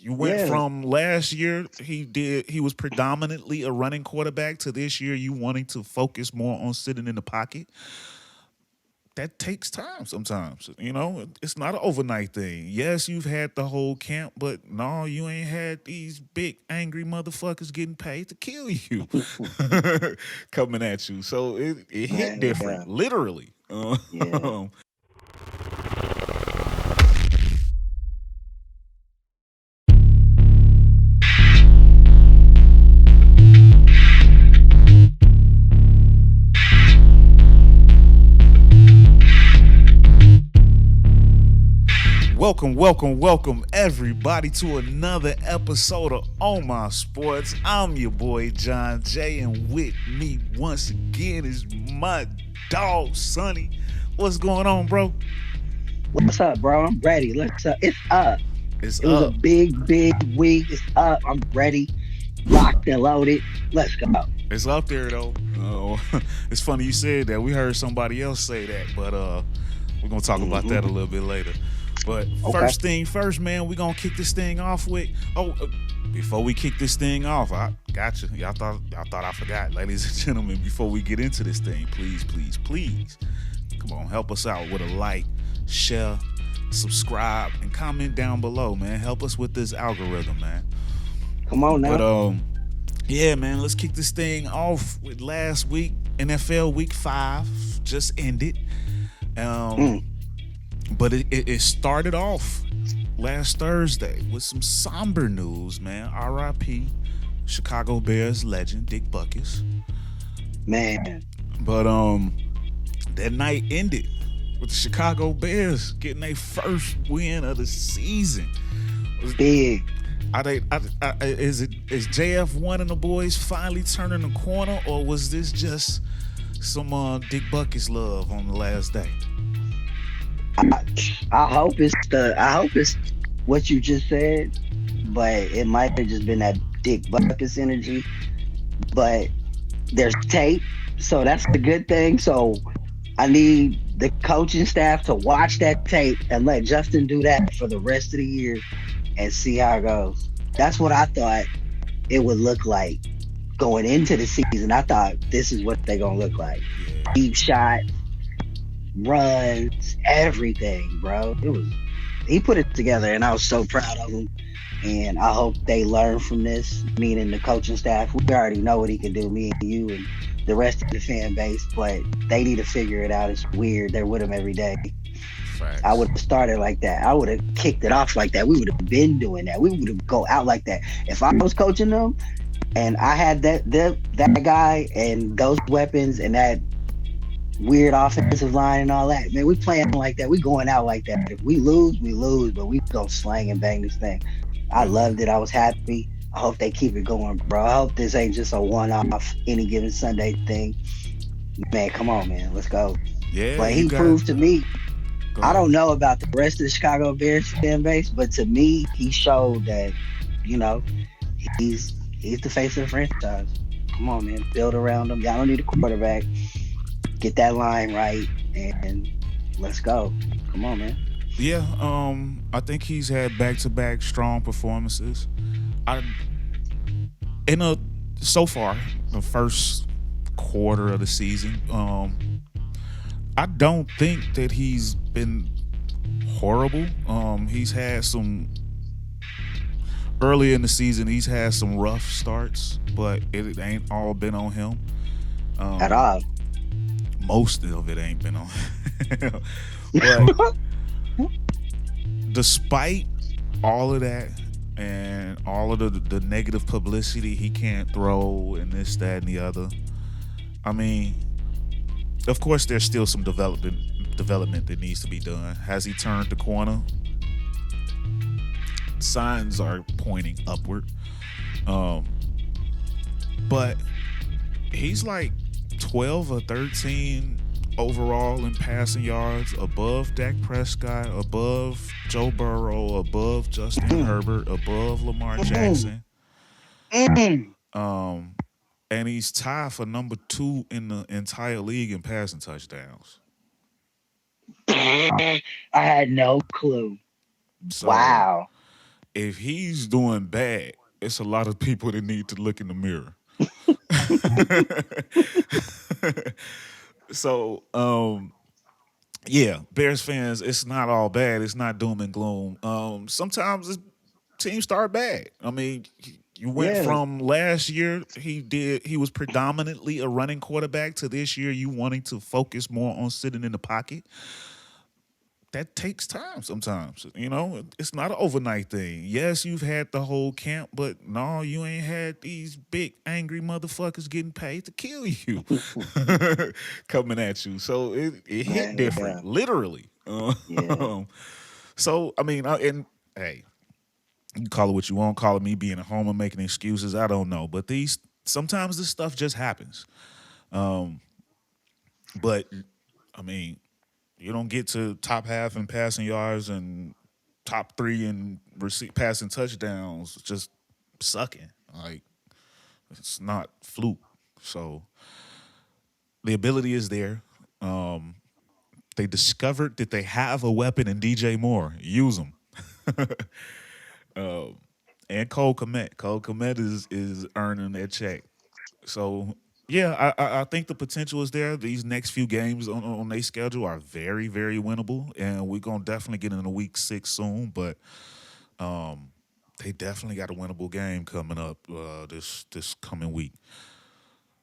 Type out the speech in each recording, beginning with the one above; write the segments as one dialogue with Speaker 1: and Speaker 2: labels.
Speaker 1: You went
Speaker 2: Yeah.
Speaker 1: from last year he was predominantly a running quarterback to this year you wanting to focus more on sitting in the pocket. That takes time sometimes. You know, it's not an overnight thing. Yes, you've had the whole camp, but no, you ain't had these big angry motherfuckers getting paid to kill you coming at you. So it hit
Speaker 2: Man, yeah.
Speaker 1: different, literally.
Speaker 2: Yeah.
Speaker 1: Welcome, everybody, to another episode of Onmysports. I'm your boy John J, and with me once again is my dog Sonny. What's going on, bro?
Speaker 2: What's up, bro? I'm ready. Let's It's up.
Speaker 1: It's
Speaker 2: It was a
Speaker 1: up.
Speaker 2: big week. It's up. I'm ready. Locked and loaded. Let's go.
Speaker 1: It's up there though. It's funny you said that. We heard somebody else say that, but we're gonna talk about that a
Speaker 2: Hmm.
Speaker 1: little bit later. But
Speaker 2: Okay.
Speaker 1: first thing first, man, we're gonna kick this thing off with. Before we kick this thing off, I got you. Y'all thought I forgot, ladies and gentlemen. Before we get into this thing, please, come on, help us out with a like, share, subscribe, and comment down below, man. Help us with this algorithm, man.
Speaker 2: Come on
Speaker 1: But
Speaker 2: now.
Speaker 1: yeah, man, let's kick this thing off with last week. NFL Week 5 just ended. Um,
Speaker 2: Mm.
Speaker 1: but it started off last Thursday with some somber news, man. R.I.P. Chicago Bears legend Dick Buckus.
Speaker 2: Man.
Speaker 1: But that night ended with the Chicago Bears getting their first win of the season.
Speaker 2: Big.
Speaker 1: Is JF1 and the boys finally turning the corner, or was this just some Dick Buckus love on the last day?
Speaker 2: I, I hope it's what you just said, but it might have just been that Dick Buckus energy. But there's tape, so that's the good thing. So I need the coaching staff to watch that tape and let Justin do that for the rest of the year and see how it goes. That's what I thought it would look like going into the season. I thought this is what they're gonna look like.
Speaker 1: Yeah.
Speaker 2: Deep shot, runs, everything, bro. He put it together and I was so proud of him. And I hope they learn from this, meaning the coaching staff. We already know what he can do, me and you and the rest of the fan base, but they need to figure it out. It's weird. They're with him every day. I
Speaker 1: Facts.
Speaker 2: would have started like that. I would have kicked it off like that. We would have been doing that. We would have go out like that. If I was coaching them and I had that guy and those weapons and that weird offensive line and all that, man, we playing like that. We going out like that. If we lose, we lose, but we go slang and bang this thing. I
Speaker 1: Yeah.
Speaker 2: loved it. I was happy. I hope they keep it going, bro. I hope this ain't just a one-off any given Sunday thing. Man, come on, man. Let's go.
Speaker 1: Yeah,
Speaker 2: But
Speaker 1: you
Speaker 2: he
Speaker 1: got.
Speaker 2: proved to me,
Speaker 1: Go
Speaker 2: I
Speaker 1: ahead.
Speaker 2: don't know about the rest of the Chicago Bears fan base, but to me, he showed that, you know, he's the face of the franchise. Come on, man. Build around him. Y'all don't need a quarterback. Get that line right and let's go. Come on, man.
Speaker 1: Yeah, I think he's had back-to-back strong performances. I in a so far the first quarter of the season. I don't think that he's been horrible. He's had some early in the season. He's had some rough starts, but it ain't all been on him.
Speaker 2: At
Speaker 1: Um,
Speaker 2: all.
Speaker 1: Most of it ain't been on him. But despite all of that and all of the negative publicity, he can't throw and this, that, and the other. I mean, of course, there's still some development that needs to be done. Has he turned the corner? Signs are pointing upward. Um, but he's like 12 or 13 overall in passing yards, above Dak Prescott, above Joe Burrow, above Justin
Speaker 2: Mm,
Speaker 1: Herbert, above Lamar
Speaker 2: mm,
Speaker 1: Jackson.
Speaker 2: mm.
Speaker 1: Um, and he's tied for number 2 in the entire league in passing touchdowns.
Speaker 2: I had no clue.
Speaker 1: So
Speaker 2: Wow.
Speaker 1: if he's doing bad, it's a lot of people that need to look in the mirror. So, yeah, Bears fans, it's not all bad. It's not doom and gloom. Sometimes teams start bad. I mean, you went
Speaker 2: Yeah,
Speaker 1: from last year he was predominantly a running quarterback to this year you wanting to focus more on sitting in the pocket. That takes time sometimes. You know, it's not an overnight thing. Yes, you've had the whole camp, but no, you ain't had these big angry motherfuckers getting paid to kill you coming at you. So it hit
Speaker 2: man,
Speaker 1: different,
Speaker 2: yeah,
Speaker 1: literally.
Speaker 2: yeah,
Speaker 1: So I mean, and hey, you call it what you want. Call it me being a homer making excuses. I don't know, but these sometimes this stuff just happens. But I mean, you don't get to top half in passing yards and top three in passing touchdowns just sucking. Like it's not fluke. So the ability is there. They discovered that they have a weapon in DJ Moore. Use them. And Cole Kmet. Cole Kmet is earning that check. So yeah, I think the potential is there. These next few games on their schedule are very, very winnable, and we're gonna definitely get into week 6 soon. But they definitely got a winnable game coming up this coming week.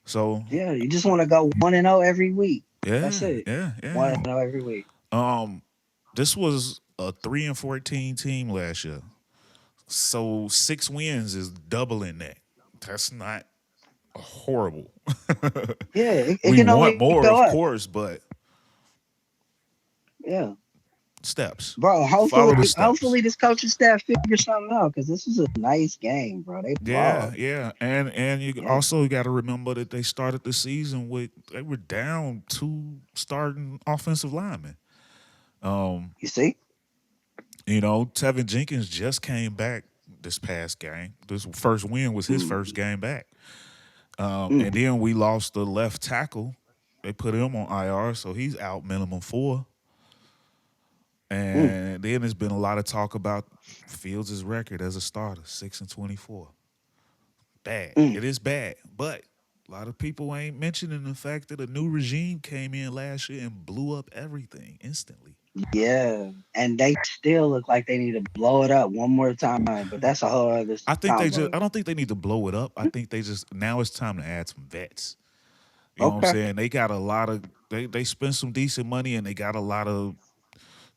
Speaker 1: So
Speaker 2: yeah. You just want to go 1-0 every week. That's
Speaker 1: yeah,
Speaker 2: it.
Speaker 1: yeah,
Speaker 2: One
Speaker 1: yeah.
Speaker 2: and zero every week.
Speaker 1: Um, this was a 3-14 team last year, so 6 wins is doubling that. That's not horrible.
Speaker 2: Yeah, it
Speaker 1: We
Speaker 2: can
Speaker 1: want
Speaker 2: only
Speaker 1: more,
Speaker 2: go
Speaker 1: of
Speaker 2: up.
Speaker 1: course, but
Speaker 2: Yeah,
Speaker 1: steps.
Speaker 2: bro.
Speaker 1: Follow the steps.
Speaker 2: Hopefully this coaching staff figures something out because this is a nice game, bro. They
Speaker 1: Yeah,
Speaker 2: ball.
Speaker 1: yeah, and you
Speaker 2: Yeah,
Speaker 1: also got to remember that they started the season with they were down 2 starting offensive linemen. Um,
Speaker 2: you see.
Speaker 1: Tevin Jenkins just came back this past game. This first win was his first
Speaker 2: Mm,
Speaker 1: game back, and
Speaker 2: mm,
Speaker 1: then we lost the left tackle. They put him on IR, so he's out minimum 4.
Speaker 2: mm,
Speaker 1: And then there's been a lot of talk about Fields' record as a starter, 6-24. Bad.
Speaker 2: mm.
Speaker 1: It is bad, but a lot of people ain't mentioning the fact that a new regime came in last year and blew up everything instantly.
Speaker 2: Yeah, and they still look like they need to blow it up one more time, but that's a whole other
Speaker 1: I
Speaker 2: combo.
Speaker 1: don't think they need to blow it up. I think they just now it's time to add some vets. You know what I'm
Speaker 2: Okay,
Speaker 1: saying? They got a lot of they spent some decent money and they got a lot of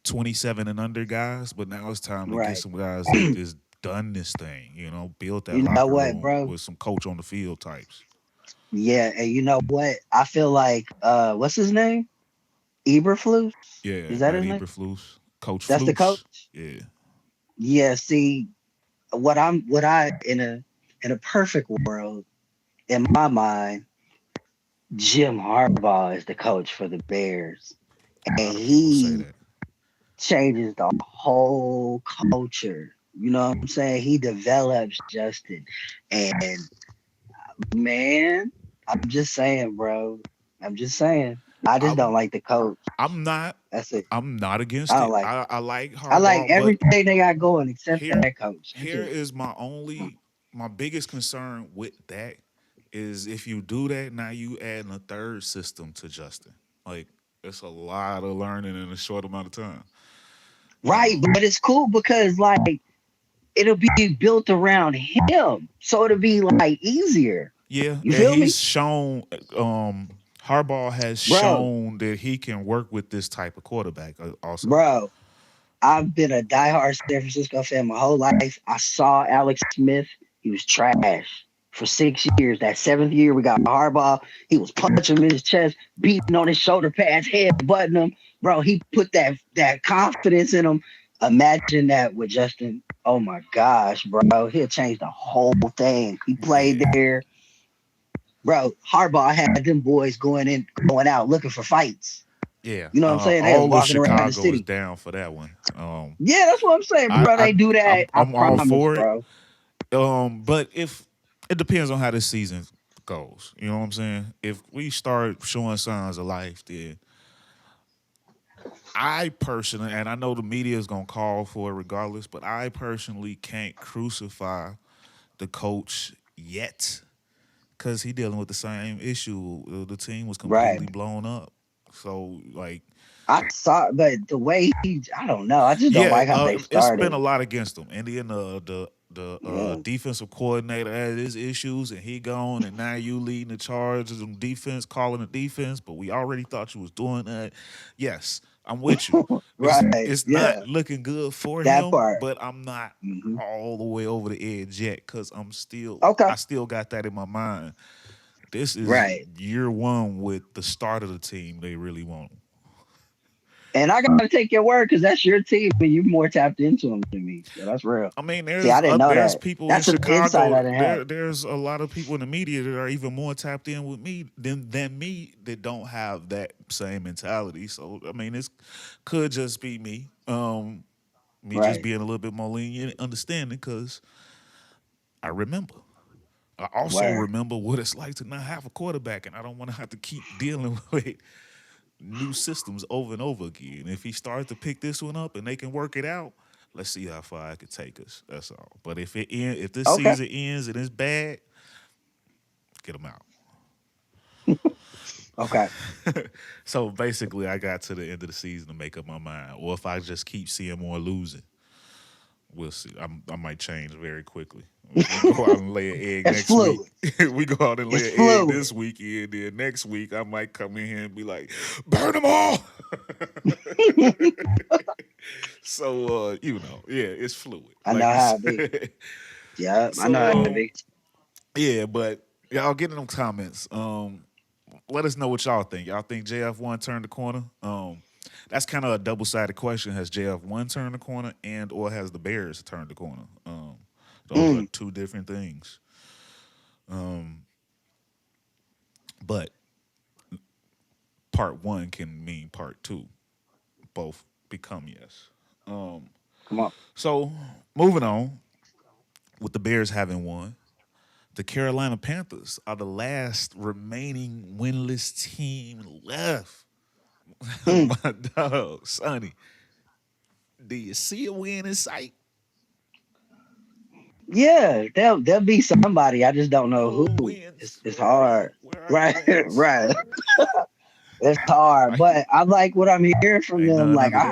Speaker 1: 27 and under guys, but now it's time to get
Speaker 2: right.
Speaker 1: some guys that is done this thing, build that
Speaker 2: You know
Speaker 1: locker
Speaker 2: what,
Speaker 1: room
Speaker 2: bro?
Speaker 1: with some coach on the field types.
Speaker 2: Yeah, and you know what? I feel like what's his name? Eberflus?
Speaker 1: Yeah,
Speaker 2: Is that
Speaker 1: Matt
Speaker 2: his name?
Speaker 1: Eberflus, Coach
Speaker 2: That's the
Speaker 1: Flus.
Speaker 2: coach.
Speaker 1: Yeah.
Speaker 2: Yeah. See, what I in a perfect world in my mind, Jim Harbaugh is the coach for the Bears,
Speaker 1: A
Speaker 2: and
Speaker 1: lot of people say
Speaker 2: he
Speaker 1: that.
Speaker 2: changes the whole culture. You know what I'm saying? He develops Justin, and man, I'm just saying, bro. I'm just saying. I just don't
Speaker 1: I'm
Speaker 2: like the coach.
Speaker 1: I'm not
Speaker 2: That's it.
Speaker 1: I'm not
Speaker 2: I
Speaker 1: against
Speaker 2: don't
Speaker 1: it.
Speaker 2: like it.
Speaker 1: I like
Speaker 2: I like
Speaker 1: Harbaugh, but
Speaker 2: everything they got going except for
Speaker 1: here
Speaker 2: that coach. That's
Speaker 1: here
Speaker 2: it.
Speaker 1: is my biggest concern with that is if you do that, now you adding a third system to Justin. Like it's a lot of learning in a short amount of time.
Speaker 2: Right, but it's cool because like it'll be built around him, so it'll be like easier.
Speaker 1: Yeah,
Speaker 2: You
Speaker 1: and
Speaker 2: feel me,
Speaker 1: he's shown Harbaugh has
Speaker 2: bro?
Speaker 1: shown that he can work with this type of quarterback also.
Speaker 2: Bro, I've been a diehard San Francisco fan my whole life. I saw Alex Smith. He was trash for 6 years. That seventh year, we got Harbaugh. He was punching him in his chest, beating on his shoulder pads, head butting him. Bro, he put that confidence in him. Imagine that with Justin. Oh my gosh, bro. He'll change the whole thing. He played
Speaker 1: Yeah.
Speaker 2: there. Bro, Harbaugh had them boys going out looking for fights.
Speaker 1: Yeah,
Speaker 2: You know what I'm saying? They was
Speaker 1: all of
Speaker 2: walking around the
Speaker 1: Chicago is
Speaker 2: city.
Speaker 1: down for that one.
Speaker 2: Yeah, that's what I'm saying,
Speaker 1: I,
Speaker 2: bro.
Speaker 1: I,
Speaker 2: They do that. I
Speaker 1: I'm all
Speaker 2: promise,
Speaker 1: for it.
Speaker 2: bro.
Speaker 1: But if it depends on how this season goes, you know what I'm saying. If we start showing signs of life, then I personally, and I know the media is gonna call for it regardless, but I personally can't crucify the coach yet because he dealing with the same issue. The team was
Speaker 2: Right.
Speaker 1: completely blown up. So like,
Speaker 2: I saw, but the way I don't know. I just don't
Speaker 1: yeah,
Speaker 2: like how they
Speaker 1: it's been
Speaker 2: started.
Speaker 1: a lot against him. And then the
Speaker 2: Yeah.
Speaker 1: defensive coordinator had his issues, and he gone, and now you leading the charge of defense, calling the defense. But we already thought you was doing that. Yes, I'm with you.
Speaker 2: Right.
Speaker 1: It's not
Speaker 2: Yeah.
Speaker 1: looking good for
Speaker 2: That
Speaker 1: him,
Speaker 2: part.
Speaker 1: but I'm not
Speaker 2: Hmm.
Speaker 1: all the way over the edge yet because
Speaker 2: Okay.
Speaker 1: I still got that in my mind. This is
Speaker 2: Right.
Speaker 1: year one with the start of the team they really want.
Speaker 2: And I gotta take your word because that's your team, and you're more tapped into them than me. So that's real.
Speaker 1: I mean,
Speaker 2: See, I didn't know
Speaker 1: there's
Speaker 2: that.
Speaker 1: people in
Speaker 2: That's an insight I
Speaker 1: Chicago.
Speaker 2: didn't have.
Speaker 1: There's a lot of people in the media that are even more tapped in with me than me that don't have that same mentality. So I mean, this could just be me. Me just
Speaker 2: Right.
Speaker 1: being a little bit more lenient, and understanding because I remember. I also
Speaker 2: Word.
Speaker 1: remember what it's like to not have a quarterback, and I don't want to have to keep dealing with new systems over and over again. If he starts to pick this one up and they can work it out, let's see how far it could take us. That's all. But if this
Speaker 2: Okay.
Speaker 1: season ends and it's bad, get him out.
Speaker 2: Okay.
Speaker 1: So basically, I got to the end of the season to make up my mind. Or if I just keep seeing more losing, we'll see. I might change very quickly. We go out and lay an egg
Speaker 2: It's
Speaker 1: next week.
Speaker 2: fluid.
Speaker 1: We go out and
Speaker 2: It's
Speaker 1: lay an egg
Speaker 2: fluid.
Speaker 1: this weekend. Then next week, I might come in here and be like, burn them all. So yeah, it's fluid.
Speaker 2: I know
Speaker 1: Like you
Speaker 2: how it be.
Speaker 1: said.
Speaker 2: Yeah, I know
Speaker 1: So
Speaker 2: how it be.
Speaker 1: yeah, but y'all get in them comments. Let us know what y'all think. Y'all think JF1 turned the corner? That's kind of a double-sided question. Has JF1 turned the corner and or has the Bears turned the corner? Those are
Speaker 2: Mm.
Speaker 1: two different things. Um, but part one can mean part two. Both become yes.
Speaker 2: Come on.
Speaker 1: So moving on, with the Bears having won, the Carolina Panthers are the last remaining winless team left.
Speaker 2: Mm.
Speaker 1: My dog, Sonny, do you see a win in sight?
Speaker 2: Yeah, there'll be somebody. I just don't know
Speaker 1: Oh,
Speaker 2: who.
Speaker 1: wins.
Speaker 2: It's
Speaker 1: Where are you?
Speaker 2: hard.
Speaker 1: Where are the
Speaker 2: Right.
Speaker 1: wins?
Speaker 2: Right. It's hard.
Speaker 1: Like,
Speaker 2: But I like what I'm hearing from
Speaker 1: ain't
Speaker 2: them.
Speaker 1: none
Speaker 2: Like
Speaker 1: under that.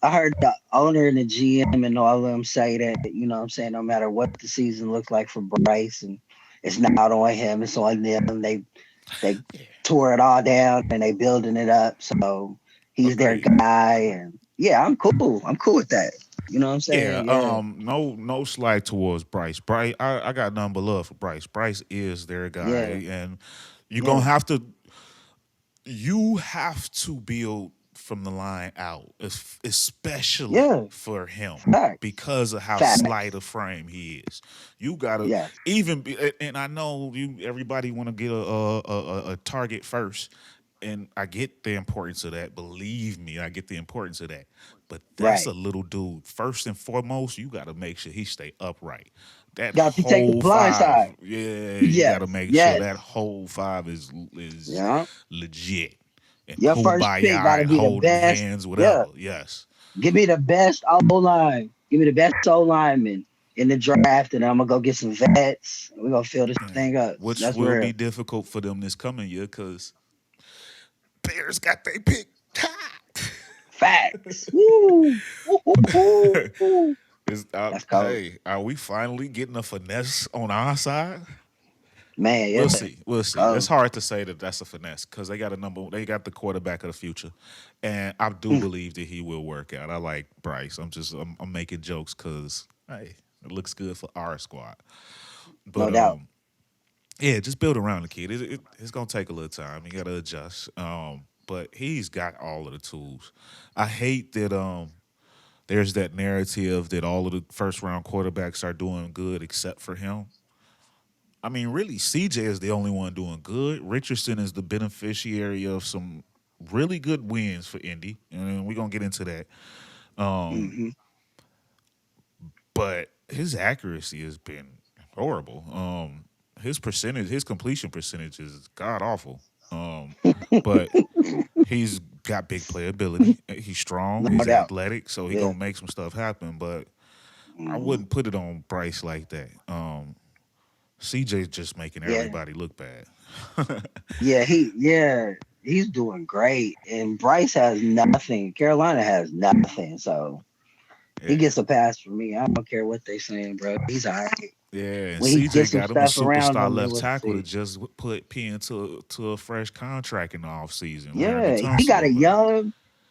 Speaker 2: I heard the owner and the GM and all of them say that, what I'm saying, no matter what the season looks like for Bryce, and it's not on him, it's on them. They
Speaker 1: Yeah,
Speaker 2: tore it all down and they building it up. So he's their
Speaker 1: agreed.
Speaker 2: guy, and yeah, I'm cool. I'm cool with that. You know what I'm
Speaker 1: Yeah,
Speaker 2: saying? Yeah.
Speaker 1: no slight towards Bryce. Bryce, I got nothing but love for Bryce. Bryce is their
Speaker 2: Yeah.
Speaker 1: guy, and you're gonna
Speaker 2: Yeah.
Speaker 1: have to build from the line out, especially
Speaker 2: Yeah.
Speaker 1: for him
Speaker 2: Facts.
Speaker 1: because of how slight
Speaker 2: Facts.
Speaker 1: a frame he is. You gotta
Speaker 2: Yes.
Speaker 1: even be, and I know you. Everybody want to get a target first, and I get the importance of that. Believe me, I get the importance of that. But that's
Speaker 2: Right.
Speaker 1: a little dude. First and foremost, you got to make sure he stay upright. That
Speaker 2: Got to take the
Speaker 1: whole
Speaker 2: blind
Speaker 1: five,
Speaker 2: side.
Speaker 1: yeah, you got to
Speaker 2: Yes.
Speaker 1: make sure
Speaker 2: Yes.
Speaker 1: that whole five is
Speaker 2: Yeah.
Speaker 1: legit and
Speaker 2: Your first pick got
Speaker 1: kumbaya
Speaker 2: to
Speaker 1: and
Speaker 2: be the
Speaker 1: holding
Speaker 2: best.
Speaker 1: hands,
Speaker 2: Yeah.
Speaker 1: whatever. Yes.
Speaker 2: Give me the best O line. Give me the best O lineman in the draft, and I'm gonna go get some vets. We're gonna fill this
Speaker 1: Yeah.
Speaker 2: thing up.
Speaker 1: Which
Speaker 2: That's
Speaker 1: will
Speaker 2: real.
Speaker 1: be difficult for them this coming year because Bears got their pick.
Speaker 2: Facts. Woo. Woo, woo, woo, woo. That's cold.
Speaker 1: Hey, are we finally getting a finesse on our side?
Speaker 2: Man,
Speaker 1: We'll
Speaker 2: yeah.
Speaker 1: see. We'll see. It's
Speaker 2: Cold.
Speaker 1: hard to say that that's a finesse because they got the quarterback of the future, and I do
Speaker 2: Mm.
Speaker 1: believe that he will work out. I like Bryce. I'm making jokes because hey, it looks good for our squad.
Speaker 2: No
Speaker 1: But
Speaker 2: doubt.
Speaker 1: yeah, just build around the kid. It's gonna take a little time. You gotta adjust. But he's got all of the tools. I hate that there's that narrative that all of the first round quarterbacks are doing good except for him. I mean, really, CJ is the only one doing good. Richardson is the beneficiary of some really good wins for Indy, and we're gonna get into that.
Speaker 2: Hmm.
Speaker 1: But his accuracy has been horrible. His completion percentage is god awful. But he's got big playability. He's strong.
Speaker 2: No
Speaker 1: He's
Speaker 2: doubt.
Speaker 1: athletic, so he
Speaker 2: Yeah.
Speaker 1: gonna make some stuff happen. But I
Speaker 2: Mhm.
Speaker 1: wouldn't put it on Bryce like that. CJ's just making
Speaker 2: Yeah.
Speaker 1: everybody look bad.
Speaker 2: He's doing great. And Bryce has nothing. Carolina has nothing. So he
Speaker 1: Yeah.
Speaker 2: gets a pass from me. I don't care what they saying, bro. He's all right.
Speaker 1: Yeah, and
Speaker 2: When he
Speaker 1: CJ
Speaker 2: gets some
Speaker 1: got him a
Speaker 2: stuff around
Speaker 1: superstar
Speaker 2: him, then
Speaker 1: left
Speaker 2: we'll
Speaker 1: tackle to
Speaker 2: see.
Speaker 1: just put P to a fresh contract in the offseason. Larry
Speaker 2: Yeah,
Speaker 1: Tunsil over there.
Speaker 2: he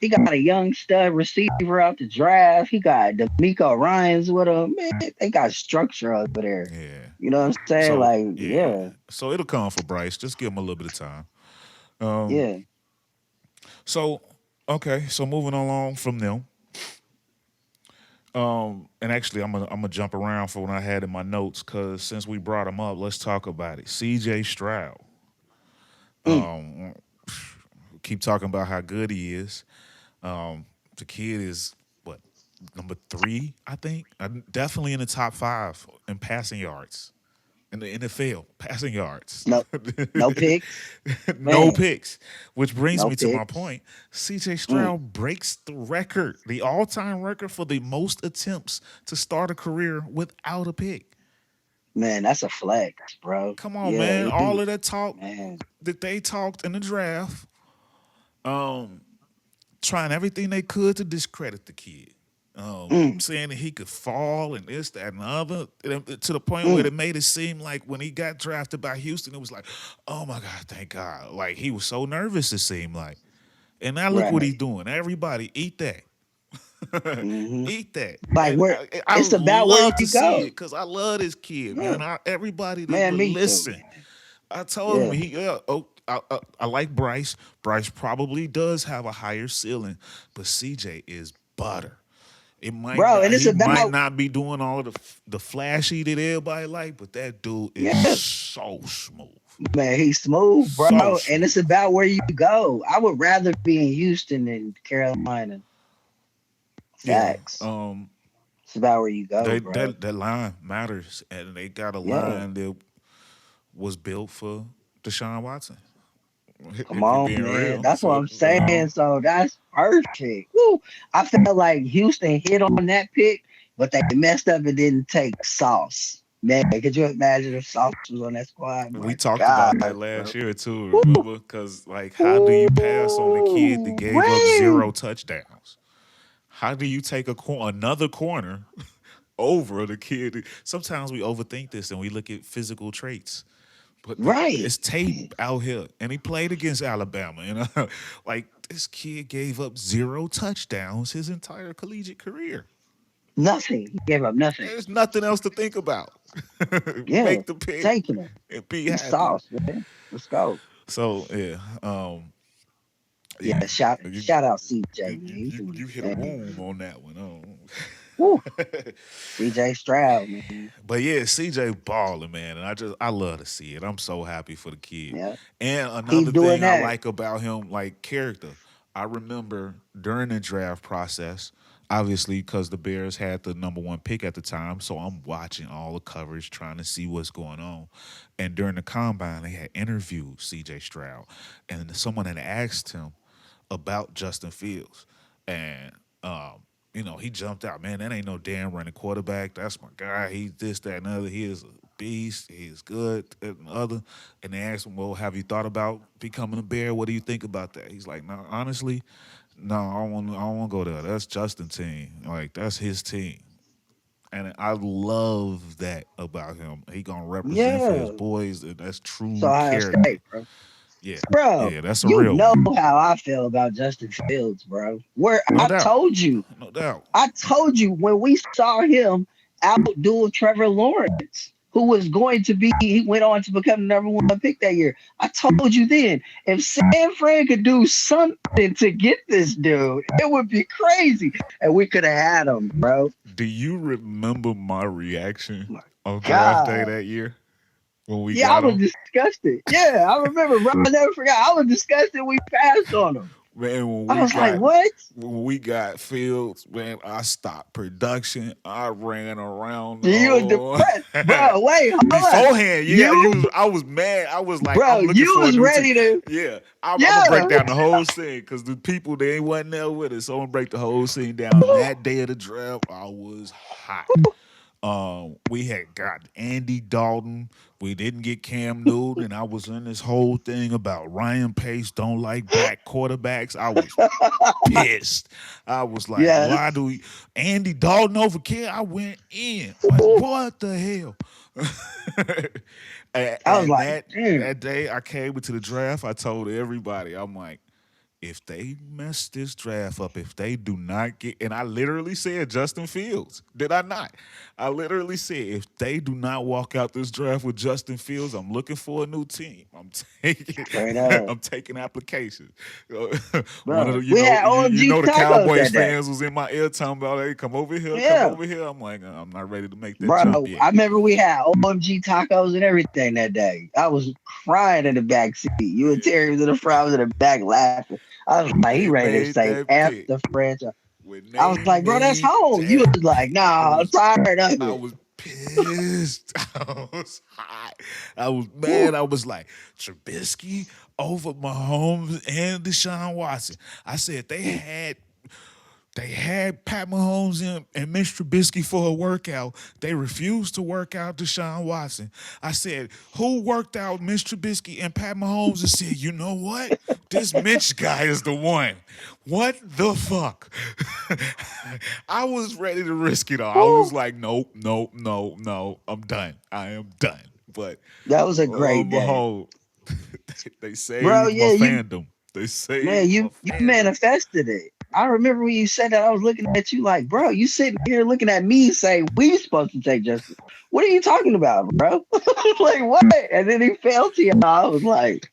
Speaker 2: got a young stud receiver out the draft. He got D'Amico Ryans with him. Man, they got structure over there.
Speaker 1: Yeah.
Speaker 2: You know what I'm saying?
Speaker 1: So
Speaker 2: Like,
Speaker 1: yeah.
Speaker 2: yeah,
Speaker 1: So it'll come for Bryce. Just give him a little bit of time. Um.
Speaker 2: yeah.
Speaker 1: So okay. So moving along from them. And actually, I'm gonna jump around for what I had in my notes because since we brought him up, let's talk about it. CJ
Speaker 2: Mm.
Speaker 1: Stroud. Keep talking about how good he is. The kid is what number 3, I think. Definitely in the top 5 in passing yards in the NFL. Passing yards,
Speaker 2: No picks,
Speaker 1: no
Speaker 2: man.
Speaker 1: picks. Which brings
Speaker 2: No
Speaker 1: me to my
Speaker 2: picks.
Speaker 1: point. CJ
Speaker 2: Mm.
Speaker 1: Stroud breaks the record, the all-time record for the most attempts to start a career without a pick.
Speaker 2: Man, that's a flex, bro.
Speaker 1: Come on, man.
Speaker 2: Yeah,
Speaker 1: All of that talk
Speaker 2: man.
Speaker 1: that they talked in the draft, trying everything they could to discredit the kid.
Speaker 2: Mm.
Speaker 1: Saying that he could fall and this, that, and the other, to the point where
Speaker 2: Mm.
Speaker 1: it made it seem like when he got drafted by Houston, it was like, oh my God, thank God. Like he was so nervous, it seemed like. And now look what
Speaker 2: Right.
Speaker 1: he's doing. Everybody eat that.
Speaker 2: Hmm.
Speaker 1: Eat that.
Speaker 2: Like
Speaker 1: And
Speaker 2: where
Speaker 1: I
Speaker 2: it's about where
Speaker 1: love to
Speaker 2: you
Speaker 1: see it
Speaker 2: go.
Speaker 1: because I love this kid,
Speaker 2: Yeah.
Speaker 1: man. Everybody that
Speaker 2: Man,
Speaker 1: would
Speaker 2: me too,
Speaker 1: listen.
Speaker 2: man.
Speaker 1: I told him
Speaker 2: Yeah.
Speaker 1: I like Bryce. Bryce probably does have a higher ceiling, but CJ is butter. It might
Speaker 2: Bro,
Speaker 1: not.
Speaker 2: and it's
Speaker 1: He might
Speaker 2: about
Speaker 1: not be doing all of the flashy that everybody like, but that dude is
Speaker 2: yeah.
Speaker 1: so smooth,
Speaker 2: Man, he's smooth,
Speaker 1: so
Speaker 2: bro. And
Speaker 1: smooth.
Speaker 2: it's about where you go. I would rather be in Houston than Carolina.
Speaker 1: Yeah.
Speaker 2: Facts. It's about where you go, bro.
Speaker 1: That line matters, and they got a
Speaker 2: Yeah.
Speaker 1: line that was built for Deshaun Watson.
Speaker 2: Come
Speaker 1: If you're
Speaker 2: on,
Speaker 1: being
Speaker 2: man.
Speaker 1: real,
Speaker 2: That's what
Speaker 1: so
Speaker 2: I'm saying. So that's perfect. Woo. I felt like Houston hit on that pick, but they messed up and didn't take Sauce. Man, could you imagine if Sauce was on that squad?
Speaker 1: we
Speaker 2: My
Speaker 1: talked
Speaker 2: God,
Speaker 1: about that
Speaker 2: bro.
Speaker 1: last year too.
Speaker 2: Woo.
Speaker 1: Remember? Because like, how do you pass on the kid that gave up
Speaker 2: Woo.
Speaker 1: 0 touchdowns? How do you take another corner over the kid? Sometimes we overthink this and we look at physical traits. But
Speaker 2: Right.
Speaker 1: it's tape out here, and he played against Alabama. You know, like this kid gave up 0 touchdowns his entire collegiate career.
Speaker 2: Nothing. He gave up nothing.
Speaker 1: There's nothing else to think about.
Speaker 2: Yeah.
Speaker 1: Make the pick
Speaker 2: Taking him.
Speaker 1: and be
Speaker 2: He's
Speaker 1: happy.
Speaker 2: Sauce, man. Let's go.
Speaker 1: So yeah,
Speaker 2: Yeah,
Speaker 1: yeah.
Speaker 2: shout out CJ, man.
Speaker 1: You hit a womb on that one.
Speaker 2: Woo. CJ Stroud, man.
Speaker 1: But yeah, CJ balling, man, and I love to see it. I'm so happy for the kid.
Speaker 2: Yeah.
Speaker 1: And
Speaker 2: Keep
Speaker 1: another
Speaker 2: doing
Speaker 1: thing I
Speaker 2: that.
Speaker 1: like about him, like character. I remember during the draft process, obviously because the Bears had the number 1 pick at the time, so I'm watching all the coverage, trying to see what's going on. And during the combine, they had interviewed CJ Stroud, and someone had asked him about Justin Fields, and he jumped out, man, that ain't no damn running quarterback. That's my guy. He's this, that, and other. He is a beast. He's good, and other. And they asked him, well, have you thought about becoming a Bear? What do you think about that? He's like, no, honestly, no, I don't want to go there. That's Justin's team. Like, that's his team. And I love that about him. He gonna represent for his
Speaker 2: Yeah.
Speaker 1: boys, and that's true
Speaker 2: So Ohio
Speaker 1: character.
Speaker 2: State, bro.
Speaker 1: Yeah,
Speaker 2: Bro,
Speaker 1: yeah, that's a
Speaker 2: you
Speaker 1: real
Speaker 2: know
Speaker 1: one.
Speaker 2: how I feel about Justin Fields, bro. Where
Speaker 1: No
Speaker 2: I
Speaker 1: doubt,
Speaker 2: told you
Speaker 1: no doubt.
Speaker 2: when we saw him outdo Trevor Lawrence, who was going to be, he went on to become the number 1 pick that year. I told you then, if San Fran could do something to get this dude, it would be crazy. And we could have had him, bro.
Speaker 1: Do you remember my reaction
Speaker 2: My
Speaker 1: on draft day
Speaker 2: God.
Speaker 1: that year when we
Speaker 2: Yeah, I
Speaker 1: got
Speaker 2: was
Speaker 1: him?
Speaker 2: disgusted. Yeah, I remember, bro. I never forgot. I was disgusted we passed on him.
Speaker 1: Man,
Speaker 2: I was like, what?
Speaker 1: when we got Fields, man, I stopped production. I ran around the
Speaker 2: You were
Speaker 1: whole
Speaker 2: depressed, bro. Wait, hold on.
Speaker 1: beforehand. Yeah, I was mad. I was like,
Speaker 2: Bro,
Speaker 1: I'm looking
Speaker 2: you
Speaker 1: for a
Speaker 2: was
Speaker 1: new team.
Speaker 2: ready to,
Speaker 1: Yeah, I'm gonna break
Speaker 2: yeah.
Speaker 1: down the whole scene because the people they wasn't there with us. So I'm gonna break the whole scene down. That day of the draft, I was hot. We had got Andy Dalton. We didn't get Cam Newton, and I was in this whole thing about Ryan Pace don't like black quarterbacks. I was pissed. I was like,
Speaker 2: Yes.
Speaker 1: why do we Andy Dalton over Cam? I went in. Like, what the hell? and
Speaker 2: I was
Speaker 1: and
Speaker 2: like,
Speaker 1: that
Speaker 2: damn.
Speaker 1: that day I came into the draft, I told everybody, I'm like, if they mess this draft up, if they do not get, and I literally said Justin Fields, did I not? I literally said if they do not walk out this draft with Justin Fields, I'm looking for a new team. I'm
Speaker 2: Straight up.
Speaker 1: I'm taking applications.
Speaker 2: Bro,
Speaker 1: One of the,
Speaker 2: we had OMG
Speaker 1: the
Speaker 2: tacos
Speaker 1: Cowboys
Speaker 2: that day.
Speaker 1: fans was in my ear talking about, hey, come over here,
Speaker 2: Yeah.
Speaker 1: come over here. I'm like, I'm not ready to make that
Speaker 2: Bro,
Speaker 1: jump yet.
Speaker 2: I remember we had OMG tacos and everything that day. I was crying in the back seat. You and Terry was in the front, I was in the back laughing. I was like, he ready to say F the franchise. I was like, bro, that's home. You was like, nah, I'm tired of it.
Speaker 1: I was pissed. I was hot. I was mad. I was like, Trubisky over Mahomes and Deshaun Watson. I said they had Pat Mahomes and Mitch Trubisky for a workout. They refused to work out Deshaun Watson. I said, who worked out Mitch Trubisky and Pat Mahomes and said, you know what? This Mitch guy is the one. What the fuck? I was ready to risk it all. I was like, nope. I'm done. I am done. But
Speaker 2: that was a great day.
Speaker 1: Mahomes, they saved
Speaker 2: Bro,
Speaker 1: my
Speaker 2: yeah,
Speaker 1: fandom. They saved
Speaker 2: man, you
Speaker 1: my fandom.
Speaker 2: manifested it. I remember when you said that, I was looking at you like, bro, you sitting here looking at me saying, we supposed to take Justin. What are you talking about, bro? Like, what? And then he fell to y'all. I was like,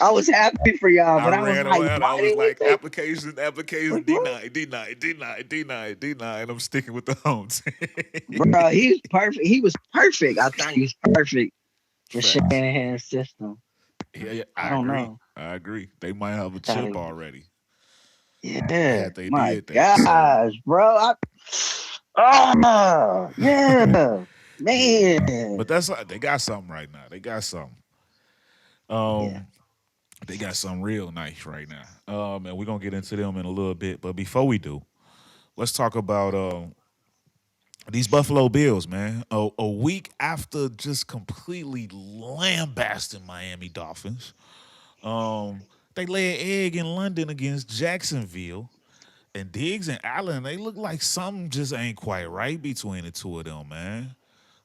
Speaker 2: I was happy for y'all, but I was like,
Speaker 1: application denied. And I'm sticking with the home team.
Speaker 2: Bro, he was perfect. He was perfect. I thought he was perfect for Shanahan's system.
Speaker 1: Yeah,
Speaker 2: I don't know.
Speaker 1: I agree. They might have a chip already.
Speaker 2: Yeah,
Speaker 1: they
Speaker 2: my
Speaker 1: did that,
Speaker 2: gosh, bro. Yeah, man.
Speaker 1: But they got something right now. They got something. They got something real nice right now. And we're gonna get into them in a little bit. But before we do, let's talk about these Buffalo Bills, man. A week after just completely lambasting Miami Dolphins, they lay an egg in London against Jacksonville. And Diggs and Allen, they look like something just ain't quite right between the two of them, man.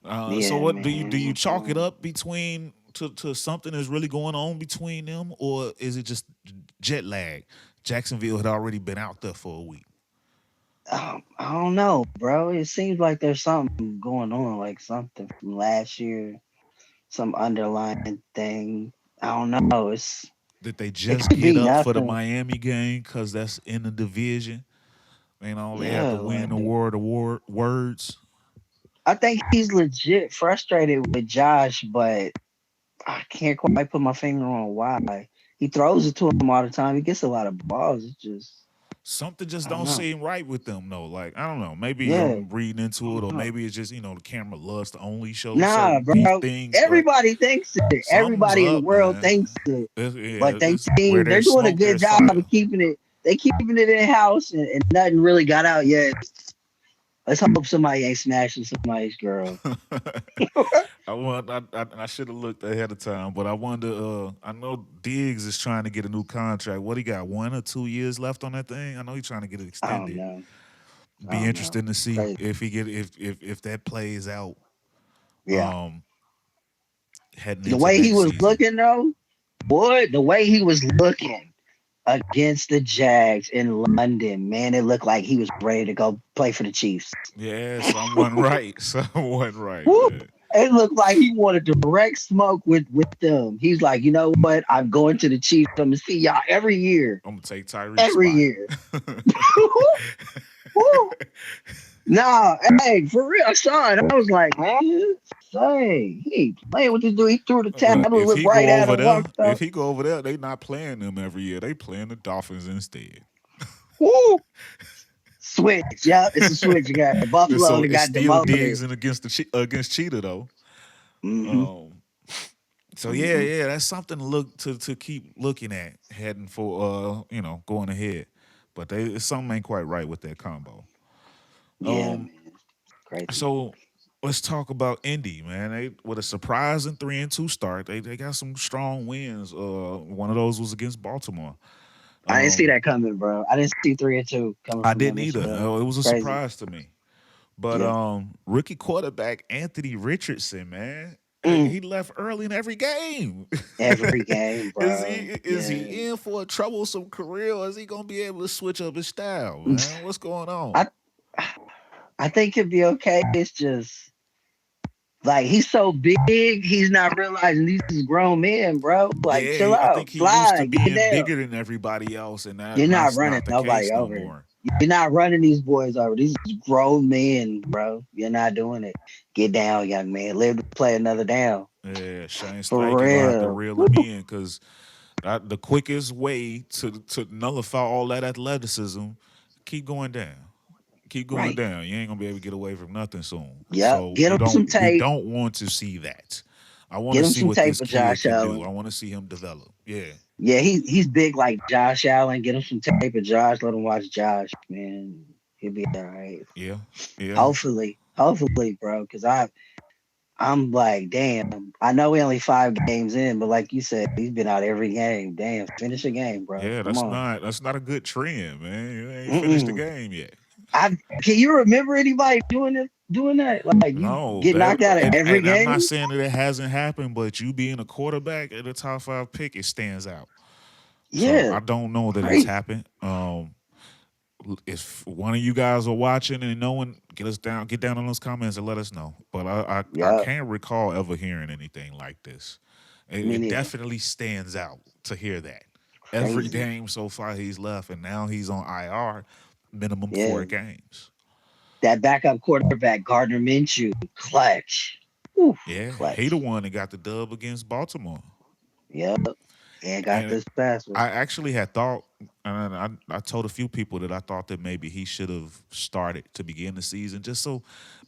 Speaker 1: So what
Speaker 2: man.
Speaker 1: do you chalk it up between to something that's really going on between them, or is it just jet lag? Jacksonville had already been out there for a week.
Speaker 2: I don't know, bro. It seems like there's something going on, like something from last year, some underlying thing. I don't know.
Speaker 1: Did they just get up for the Miami game because that's in the division? You know, they have to win the words.
Speaker 2: I think he's legit frustrated with Josh, but I can't quite put my finger on why. He throws it to him all the time. He gets a lot of balls. It's just
Speaker 1: something just don't seem right with them, though. Like, I don't know. Maybe I'm reading into it, or maybe it's just, the camera loves to only show certain things.
Speaker 2: Everybody thinks it. Everybody in the world thinks it. But they're doing a good job of keeping it. They keeping it in house, and nothing really got out yet. Let's hope somebody ain't smashing somebody's girl.
Speaker 1: I should have looked ahead of time, but I wonder. I know Diggs is trying to get a new contract. What he got? 1 or 2 years left on that thing? I know he's trying to get it extended.
Speaker 2: I don't know.
Speaker 1: Be interesting to see if that plays out.
Speaker 2: Yeah.
Speaker 1: The
Speaker 2: way he was looking, though, boy, the way he was looking against the Jags in London, man, it looked like he was ready to go play for the Chiefs.
Speaker 1: Yeah, someone right.
Speaker 2: It looked like he wanted to direct smoke with them. He's like, you know what? I'm going to the Chiefs. I'm going to see y'all every year.
Speaker 1: I'm going to take Tyrese
Speaker 2: every year. Nah, hey, for real, I saw it. I was like, man, say, he ain't playing with this dude. He threw the tablet,
Speaker 1: If
Speaker 2: looked
Speaker 1: he
Speaker 2: right
Speaker 1: go
Speaker 2: at
Speaker 1: over
Speaker 2: him,
Speaker 1: there,
Speaker 2: walked out.
Speaker 1: they not playing them every year. They playing the Dolphins instead.
Speaker 2: Woo! Switch, yeah, it's a switch again.
Speaker 1: And
Speaker 2: Buffalo
Speaker 1: so
Speaker 2: only
Speaker 1: it's
Speaker 2: got
Speaker 1: still
Speaker 2: demoted.
Speaker 1: Diggs and against Cheetah though.
Speaker 2: Mm-hmm.
Speaker 1: Um, so yeah,
Speaker 2: Mm-hmm.
Speaker 1: yeah, that's something to look to keep looking at heading for going ahead. But something ain't quite right with that combo.
Speaker 2: Yeah,
Speaker 1: Um,
Speaker 2: man, crazy.
Speaker 1: so let's talk about Indy, man. They with a surprising 3-2 start. They got some strong wins. One of those was against Baltimore.
Speaker 2: I didn't see
Speaker 1: Um,
Speaker 2: that coming, bro. I didn't see 3-2 coming
Speaker 1: I
Speaker 2: from
Speaker 1: didn't
Speaker 2: them.
Speaker 1: either. It was a
Speaker 2: Crazy.
Speaker 1: surprise to me. But
Speaker 2: Yeah.
Speaker 1: rookie quarterback Anthony Richardson, man,
Speaker 2: Mm.
Speaker 1: he left early in every game.
Speaker 2: Every game,
Speaker 1: is
Speaker 2: bro. Yeah.
Speaker 1: he in for a troublesome career, or is he gonna be able to switch up his style, man? What's going on?
Speaker 2: I I think he'll be okay. It's just like he's so big, he's not realizing these is grown men, bro. Like,
Speaker 1: Yeah,
Speaker 2: chill
Speaker 1: I
Speaker 2: out,
Speaker 1: think he used to
Speaker 2: slide, get
Speaker 1: being
Speaker 2: down.
Speaker 1: bigger than everybody else, and
Speaker 2: You're not
Speaker 1: that's
Speaker 2: running
Speaker 1: not the
Speaker 2: nobody
Speaker 1: case no
Speaker 2: over.
Speaker 1: more.
Speaker 2: You're not running these boys over. These grown men, bro. You're not doing it. Get down, young man. Live to play another down.
Speaker 1: Yeah, Shane
Speaker 2: For
Speaker 1: Steichen gonna have to
Speaker 2: real.
Speaker 1: reel him in because the quickest way to nullify all that athleticism, keep going down. Keep going
Speaker 2: Right.
Speaker 1: down. You ain't gonna be able to get away from nothing soon.
Speaker 2: Yep.
Speaker 1: So
Speaker 2: Get him some
Speaker 1: we
Speaker 2: tape.
Speaker 1: don't want to see that. I want
Speaker 2: Get
Speaker 1: to
Speaker 2: him
Speaker 1: see
Speaker 2: some
Speaker 1: what
Speaker 2: tape
Speaker 1: this
Speaker 2: of
Speaker 1: kid
Speaker 2: Josh
Speaker 1: can do.
Speaker 2: Allen.
Speaker 1: I want to see him develop. Yeah.
Speaker 2: Yeah, he's big like Josh Allen. Get him some tape of Josh. Let him watch Josh, man. He'll be all right.
Speaker 1: Yeah. Yeah.
Speaker 2: Hopefully, bro. Because I'm like, damn. I know we only 5 games in, but like you said, he's been out every game. Damn, finish a game, bro.
Speaker 1: Yeah,
Speaker 2: Come on.
Speaker 1: that's not a good trend, man. You ain't finished the
Speaker 2: Mm-mm.
Speaker 1: game yet.
Speaker 2: I can you remember anybody doing it? Doing that? Like you
Speaker 1: No,
Speaker 2: get knocked out of every
Speaker 1: and I'm not
Speaker 2: game?
Speaker 1: saying that it hasn't happened, but you being a quarterback at a top 5 pick, it stands out. So
Speaker 2: Yeah,
Speaker 1: I don't know that it's
Speaker 2: crazy.
Speaker 1: happened. If one of you guys are watching and knowing, get down in those comments and let us know. But I
Speaker 2: Yeah,
Speaker 1: can't recall ever hearing anything like this.
Speaker 2: me
Speaker 1: It
Speaker 2: neither.
Speaker 1: definitely stands out to hear that. Every
Speaker 2: Crazy.
Speaker 1: game so far he's left, and now he's on IR, minimum
Speaker 2: Yeah,
Speaker 1: 4 games.
Speaker 2: that backup quarterback Gardner Minshew, clutch. Oof,
Speaker 1: Yeah, he the
Speaker 2: clutch.
Speaker 1: one that got the dub against Baltimore.
Speaker 2: Yep. And got
Speaker 1: And
Speaker 2: this pass.
Speaker 1: I actually had thought, and I told a few people that I thought that maybe he should have started to begin the season, just so.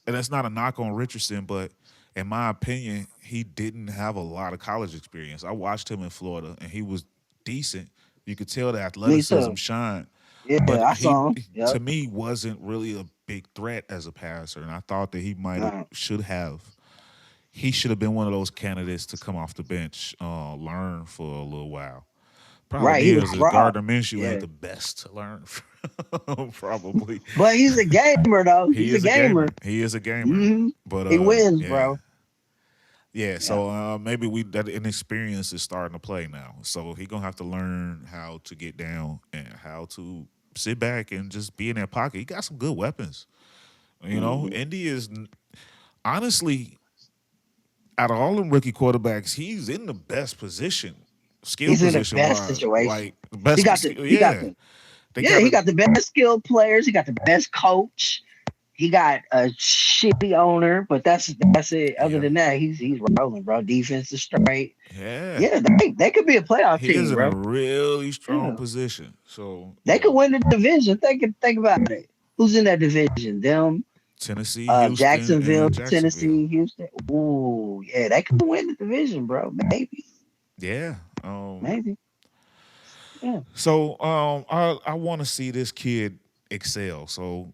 Speaker 1: And that's not a knock on Richardson, but in my opinion, he didn't have a lot of college experience. I watched him in Florida, and he was decent. You could tell the
Speaker 2: Me
Speaker 1: athleticism
Speaker 2: too.
Speaker 1: shined,
Speaker 2: Yeah,
Speaker 1: but
Speaker 2: I saw him.
Speaker 1: to
Speaker 2: Yep.
Speaker 1: me wasn't really a big threat as a passer, and I thought that he might have
Speaker 2: No.
Speaker 1: should have. He should have been one of those candidates to come off the bench, learn for a little while. Problem
Speaker 2: Right, he was
Speaker 1: is
Speaker 2: raw.
Speaker 1: Gardner Minshew ain't
Speaker 2: Yeah.
Speaker 1: the best to learn from. Probably.
Speaker 2: But he's a gamer though.
Speaker 1: He
Speaker 2: He's a
Speaker 1: is a gamer.
Speaker 2: gamer.
Speaker 1: He is a gamer.
Speaker 2: hmm
Speaker 1: But
Speaker 2: He wins,
Speaker 1: yeah.
Speaker 2: bro.
Speaker 1: Yeah,
Speaker 2: Yeah.
Speaker 1: so maybe we that inexperience is starting to play now. So he gonna have to learn how to get down and how to sit back and just be in that pocket. He got some good weapons. You know,
Speaker 2: hmm
Speaker 1: Indy is honestly out of all them rookie quarterbacks, he's in the best position, skill
Speaker 2: He's in the
Speaker 1: position
Speaker 2: best
Speaker 1: wise.
Speaker 2: situation.
Speaker 1: Like the best,
Speaker 2: He got
Speaker 1: yeah.
Speaker 2: the
Speaker 1: They
Speaker 2: yeah,
Speaker 1: got
Speaker 2: he
Speaker 1: a
Speaker 2: got the best skilled players. He got the best coach. He got a shitty owner, but that's it. Other
Speaker 1: yeah,
Speaker 2: than that, he's rolling, bro. Defense is straight.
Speaker 1: yeah.
Speaker 2: Yeah, they could be a playoff
Speaker 1: He is
Speaker 2: team,
Speaker 1: in a
Speaker 2: bro.
Speaker 1: really strong
Speaker 2: Yeah.
Speaker 1: position. So
Speaker 2: They could win the division. Think about it. Who's in that division? Them,
Speaker 1: Tennessee, Houston,
Speaker 2: Jacksonville,
Speaker 1: and Jacksonville.
Speaker 2: Tennessee, Houston. Ooh, yeah, they could win the division, bro. Maybe,
Speaker 1: Yeah.
Speaker 2: maybe. Yeah,
Speaker 1: So I want to see this kid excel. So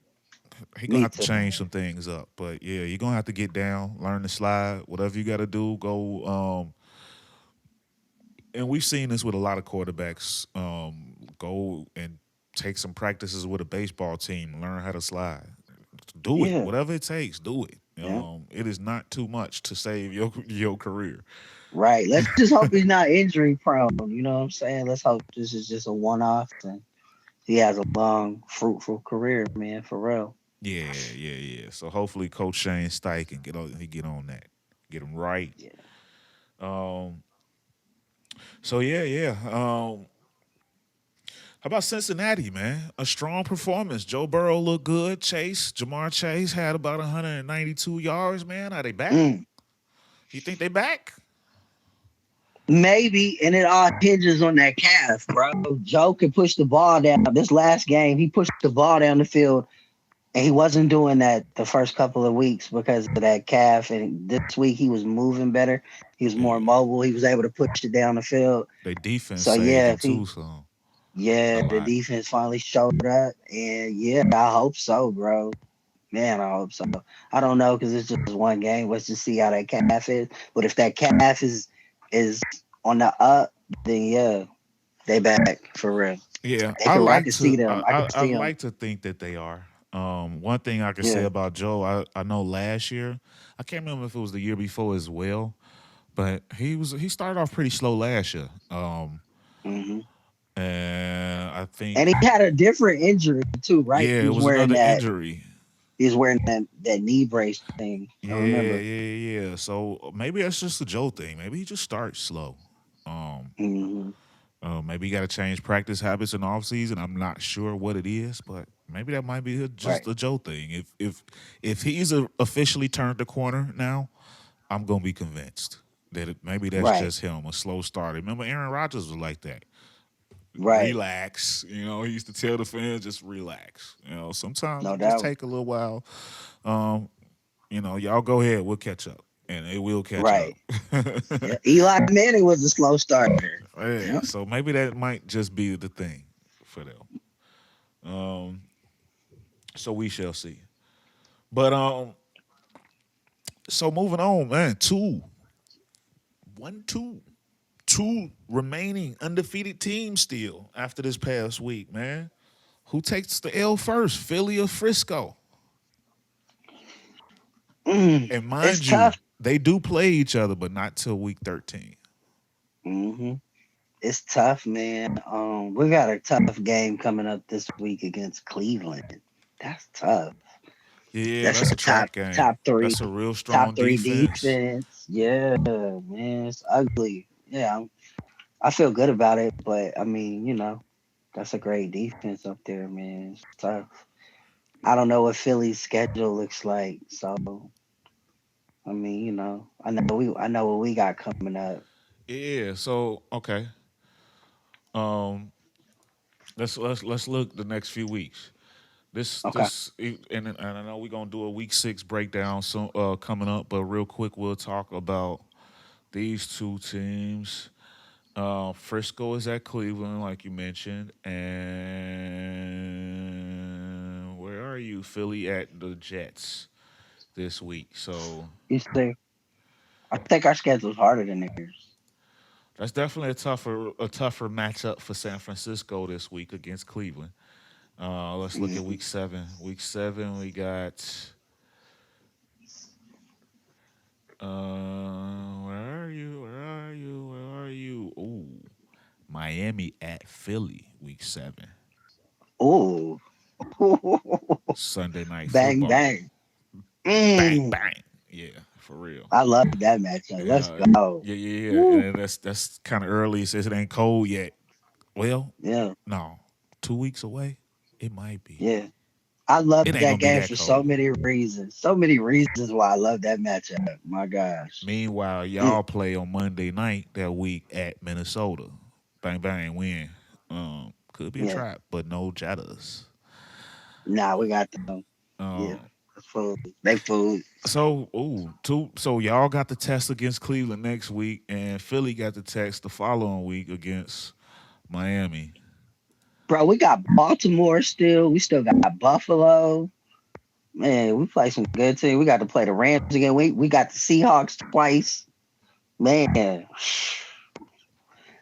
Speaker 1: he gonna
Speaker 2: me
Speaker 1: have to
Speaker 2: too.
Speaker 1: change some things up. But yeah, you're gonna have to get down, learn to slide, whatever you got to do. Go. And we've seen this with a lot of quarterbacks. Go and take some practices with a baseball team, learn how to slide. Do it,
Speaker 2: Yeah,
Speaker 1: whatever it takes. Do it.
Speaker 2: yeah.
Speaker 1: It is not too much to save your career.
Speaker 2: Right. Let's just hope he's not injury prone. You know what I'm saying? Let's hope this is just a one off and he has a long, fruitful career, man, for real.
Speaker 1: Yeah, yeah, yeah. So hopefully, Coach Shane Steichen get on that, get him right.
Speaker 2: Yeah.
Speaker 1: Um. So yeah, yeah. How about Cincinnati, man? A strong performance. Joe Burrow looked good. Jamar Chase had about 192 yards, man. Are they back?
Speaker 2: Mm.
Speaker 1: You think they back?
Speaker 2: Maybe, and it all hinges on that calf, bro. Joe can push the ball down. This last game, he pushed the ball down the field, and he wasn't doing that the first couple of weeks because of that calf. And this week, he was moving better. He was more
Speaker 1: Yeah.
Speaker 2: mobile. He was able to push it down the field.
Speaker 1: They defense
Speaker 2: So
Speaker 1: saved
Speaker 2: yeah,
Speaker 1: them
Speaker 2: if he,
Speaker 1: too, so a
Speaker 2: yeah, the
Speaker 1: lot.
Speaker 2: defense finally showed up, and yeah, I hope so, bro. Man, I hope so. I don't know because it's just one game. Let's just see how that calf is. But if that calf is on the up, then yeah, they back for real.
Speaker 1: Yeah,
Speaker 2: I can see them. I can
Speaker 1: I
Speaker 2: see them.
Speaker 1: like to think that they are. One thing I can say
Speaker 2: Yeah.
Speaker 1: about Joe, I know last year, I can't remember if it was the year before as well, but he started off pretty slow last year.
Speaker 2: Hmm.
Speaker 1: And I
Speaker 2: And
Speaker 1: think
Speaker 2: he had a different injury too, right?
Speaker 1: yeah, it was another injury.
Speaker 2: He was wearing that knee brace thing. I
Speaker 1: Yeah,
Speaker 2: remember.
Speaker 1: yeah. So maybe that's just a Joe thing. Maybe he just starts slow. Um,
Speaker 2: Hmm.
Speaker 1: Maybe you got to change practice habits in the off season. I'm not sure what it is, but maybe that might be just
Speaker 2: Right.
Speaker 1: a Joe thing. If he's officially turned the corner now, I'm gonna be convinced that maybe that's
Speaker 2: Right.
Speaker 1: just him, a slow starter. Remember, Aaron Rodgers was like that.
Speaker 2: Right.
Speaker 1: Relax, he used to tell the fans just relax. Sometimes
Speaker 2: No
Speaker 1: it just
Speaker 2: doubt.
Speaker 1: take a little while. Um, y'all go ahead, we'll catch up, and it will catch up.
Speaker 2: Right. Yeah. Eli Manning was a slow starter.
Speaker 1: Yeah,
Speaker 2: Yeah.
Speaker 1: so maybe that might just be the thing for them. Um, so we shall see. But so moving on, man. Two remaining undefeated teams still after this past week, man. Who takes the L first, Philly or Frisco? And
Speaker 2: It's
Speaker 1: mind you,
Speaker 2: tough.
Speaker 1: they do play each other, but not till week 13.
Speaker 2: Hmm. It's tough, man. We got a tough game coming up this week against Cleveland. That's tough.
Speaker 1: Yeah,
Speaker 2: That's
Speaker 1: that's
Speaker 2: a
Speaker 1: a trap game.
Speaker 2: top three
Speaker 1: That's a real
Speaker 2: top
Speaker 1: strong
Speaker 2: three
Speaker 1: defense.
Speaker 2: defense. Yeah, man, it's ugly. Yeah, I feel good about it, but I mean, that's a great defense up there, man. It's tough. I don't know what Philly's schedule looks like, so I mean, I know what we got coming up.
Speaker 1: Yeah, so okay. Um, let's look the next few weeks. This
Speaker 2: Okay,
Speaker 1: this and I know we're gonna do a week 6 breakdown so coming up, but real quick we'll talk about these two teams. Frisco is at Cleveland, like you mentioned, and where are you? Philly at the Jets this week. So
Speaker 2: you see, I think our schedule's harder than theirs.
Speaker 1: that's definitely a tougher matchup for San Francisco this week against Cleveland. Let's look at
Speaker 2: Hmm.
Speaker 1: week 7. Week 7, we got. Where are you? Where are you? Where are you? Ooh, Miami at Philly, week 7.
Speaker 2: Ooh,
Speaker 1: Sunday night
Speaker 2: bang
Speaker 1: football.
Speaker 2: bang.
Speaker 1: Bang,
Speaker 2: Mm.
Speaker 1: bang. Yeah, for real.
Speaker 2: I love that matchup. Let's
Speaker 1: Yeah,
Speaker 2: go.
Speaker 1: yeah.
Speaker 2: Woo.
Speaker 1: And that's kind of early. It says it ain't cold yet. Well,
Speaker 2: Yeah,
Speaker 1: no. 2 weeks away, it might be.
Speaker 2: yeah. I love
Speaker 1: It ain't
Speaker 2: that
Speaker 1: gonna be
Speaker 2: game
Speaker 1: that
Speaker 2: for so
Speaker 1: cold.
Speaker 2: many reasons. So many reasons why I love that matchup. My gosh.
Speaker 1: Meanwhile,
Speaker 2: Mm.
Speaker 1: y'all play on Monday night that week at Minnesota. Bang bang win. Could be a
Speaker 2: Yeah.
Speaker 1: trap, but no Jettas.
Speaker 2: Nah, we got them. Yeah.
Speaker 1: Um,
Speaker 2: Food. They food.
Speaker 1: so y'all got the test against Cleveland next week, and Philly got the test the following week against Miami.
Speaker 2: Bro, we got Baltimore still. We still got Buffalo. Man, we play some good teams. We got to play the Rams again. We got the Seahawks twice. Man.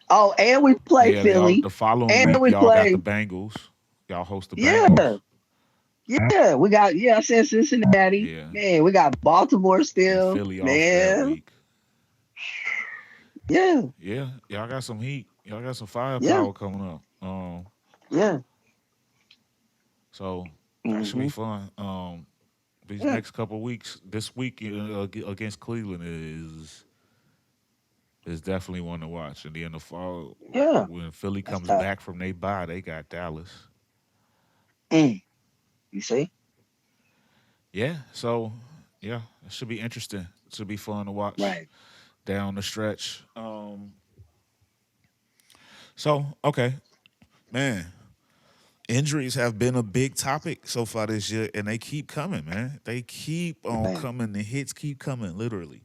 Speaker 2: Oh, and we play
Speaker 1: Yeah, y'all
Speaker 2: Philly.
Speaker 1: the following
Speaker 2: And
Speaker 1: week
Speaker 2: we
Speaker 1: y'all got the
Speaker 2: play,
Speaker 1: Bengals. Y'all host the Bengals.
Speaker 2: yeah. Yeah, we got, I said Cincinnati.
Speaker 1: Yeah,
Speaker 2: Man, we got Baltimore
Speaker 1: and
Speaker 2: still.
Speaker 1: Philly off that
Speaker 2: Man.
Speaker 1: week.
Speaker 2: Yeah.
Speaker 1: Yeah, y'all got some heat. Y'all got some
Speaker 2: Yeah.
Speaker 1: firepower coming up.
Speaker 2: Yeah.
Speaker 1: So that should be
Speaker 2: Hmm.
Speaker 1: fun. These
Speaker 2: Yeah.
Speaker 1: next couple weeks, this week against Cleveland is definitely one to watch. And then in the fall,
Speaker 2: Yeah,
Speaker 1: when Philly
Speaker 2: that's
Speaker 1: comes
Speaker 2: tough.
Speaker 1: back from their bye, they got Dallas.
Speaker 2: Mm, you see?
Speaker 1: Yeah, so yeah, it should be interesting. It should be fun to watch
Speaker 2: Right.
Speaker 1: down the stretch. So okay, man, injuries have been a big topic so far this year, and they keep coming, man. They keep on
Speaker 2: Right.
Speaker 1: coming. The hits keep coming, literally.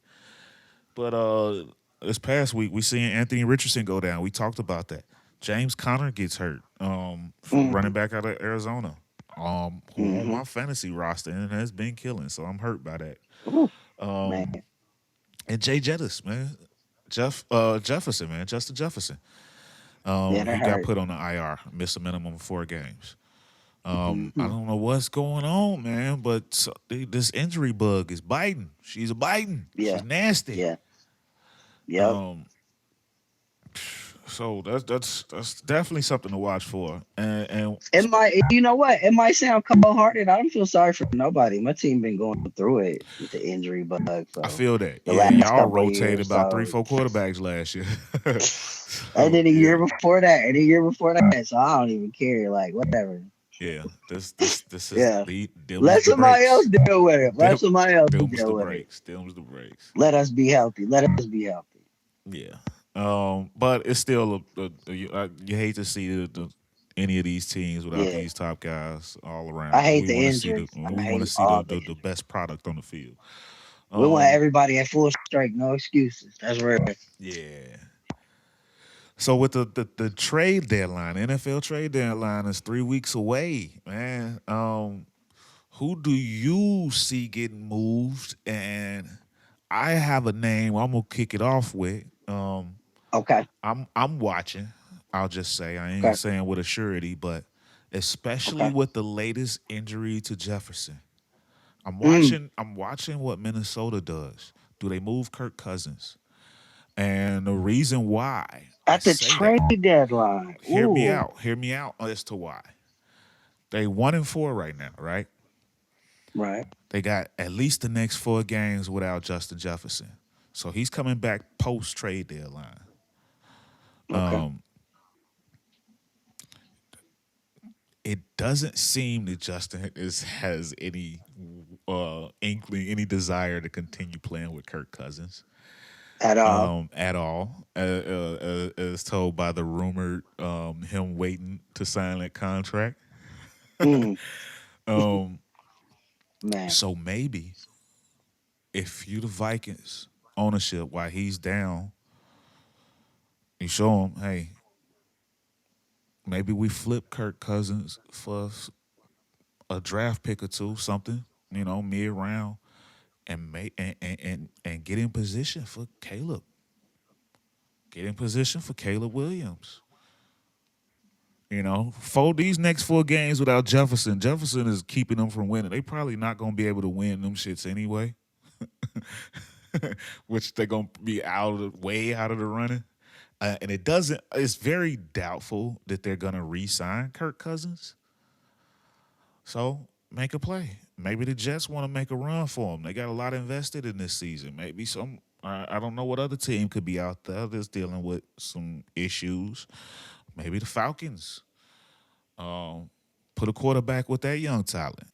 Speaker 1: But this past week, we seen Anthony Richardson go down. We talked about that. James Conner gets hurt. Running
Speaker 2: Mm,
Speaker 1: back out of Arizona. Who on
Speaker 2: mm-hmm.
Speaker 1: my fantasy roster and has been killing, so I'm hurt by that.
Speaker 2: Ooh, man.
Speaker 1: Um, and Jay Jettis, man, Jefferson, man, Justin Jefferson.
Speaker 2: Yeah, that
Speaker 1: He got
Speaker 2: hurt.
Speaker 1: put on the IR, missed a minimum of 4 games. I
Speaker 2: Mm-hmm.
Speaker 1: don't know what's going on, man, but this injury bug is biting. She's a biting. She's
Speaker 2: Yeah,
Speaker 1: nasty.
Speaker 2: yeah, yep.
Speaker 1: Um, so that's definitely something to watch for. And
Speaker 2: It might, you know what? It might sound cold hearted. I don't feel sorry for nobody. My team been going through it with the injury bug
Speaker 1: I
Speaker 2: for
Speaker 1: feel that.
Speaker 2: the
Speaker 1: Yeah,
Speaker 2: last
Speaker 1: y'all
Speaker 2: couple of
Speaker 1: rotated
Speaker 2: years.
Speaker 1: about three,
Speaker 2: So,
Speaker 1: four quarterbacks last year.
Speaker 2: and
Speaker 1: So
Speaker 2: then a
Speaker 1: yeah,
Speaker 2: year before that, and a year before that. So I don't even care. Like, whatever.
Speaker 1: yeah. This is
Speaker 2: Yeah.
Speaker 1: the them's
Speaker 2: Let
Speaker 1: the
Speaker 2: somebody else
Speaker 1: breaks.
Speaker 2: deal with it. Let
Speaker 1: Them,
Speaker 2: somebody else
Speaker 1: them's
Speaker 2: deal
Speaker 1: the
Speaker 2: with it.
Speaker 1: breaks. Them's the breaks.
Speaker 2: Let us be healthy. Let us be healthy.
Speaker 1: Yeah. But it's still you hate to see any of these teams without
Speaker 2: Yeah.
Speaker 1: these top guys all
Speaker 2: I
Speaker 1: around.
Speaker 2: hate the injuries. I
Speaker 1: We want to
Speaker 2: hate
Speaker 1: see
Speaker 2: all the
Speaker 1: the
Speaker 2: injuries.
Speaker 1: best product on the field.
Speaker 2: We want
Speaker 1: Um,
Speaker 2: everybody at full strength. No excuses. That's real.
Speaker 1: yeah. So with the trade deadline, NFL trade deadline is 3 weeks away, man. Who do you see getting moved? And I have a name I'm gonna kick it off with.
Speaker 2: Okay.
Speaker 1: I'm watching. I'll just say I ain't
Speaker 2: Okay.
Speaker 1: saying with a surety, but especially
Speaker 2: Okay.
Speaker 1: with the latest injury to Jefferson,
Speaker 2: Mm.
Speaker 1: I'm watching what Minnesota does. Do they move Kirk Cousins? And the reason why I
Speaker 2: At the
Speaker 1: say that,
Speaker 2: trade deadline.
Speaker 1: hear me
Speaker 2: Ooh.
Speaker 1: out. Hear me out as to why. They 1-4 right now, right?
Speaker 2: Right.
Speaker 1: They got at least the next 4 games without Justin Jefferson. So he's coming back post trade deadline.
Speaker 2: Okay.
Speaker 1: It doesn't seem that Justin has any inkling, any desire to continue playing with Kirk Cousins
Speaker 2: At all.
Speaker 1: at all, as told by the rumored him waiting to sign that contract.
Speaker 2: Mm.
Speaker 1: Um,
Speaker 2: Man.
Speaker 1: so maybe if you the Vikings ownership while he's down, you show him, hey, maybe we flip Kirk Cousins for a draft pick or two, something, mid round, and make and get in position for Caleb. Get in position for Caleb Williams. For these next 4 games without Jefferson, Jefferson is keeping them from winning. They probably not gonna be able to win them shits anyway, which they're gonna be way out of the running. And it doesn't. It's very doubtful that they're gonna re-sign Kirk Cousins. So make a play. Maybe the Jets want to make a run for him. They got a lot invested in this season. Maybe some. I don't know what other team could be out there that's dealing with some issues. Maybe the Falcons put a quarterback with that young talent.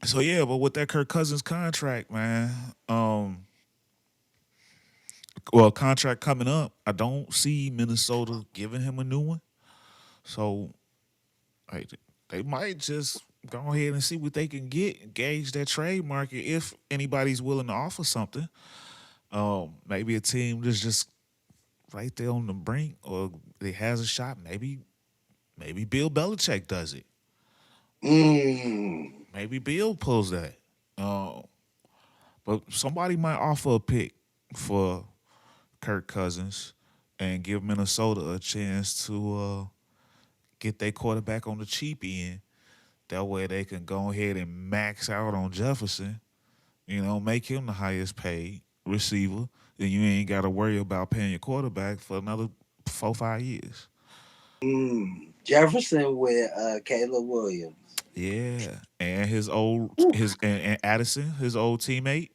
Speaker 1: So yeah, but with that Kirk Cousins contract, man, contract coming up, I don't see Minnesota giving him a new one. So hey, they might just go ahead and see what they can get, gauge that trade market if anybody's willing to offer something. Maybe a team that's just right there on the brink or it has a shot. Maybe Bill Belichick does it.
Speaker 2: Mm.
Speaker 1: Maybe Bill pulls that. But somebody might offer a pick for Kirk Cousins and give Minnesota a chance to get their quarterback on the cheap end. That way they can go ahead and max out on Jefferson, make him the highest paid receiver. Then you ain't got to worry about paying your quarterback for another 4, 5 years.
Speaker 2: Mm. Jefferson with Caleb Williams.
Speaker 1: Yeah, and
Speaker 2: Ooh.
Speaker 1: and Addison, his old teammate.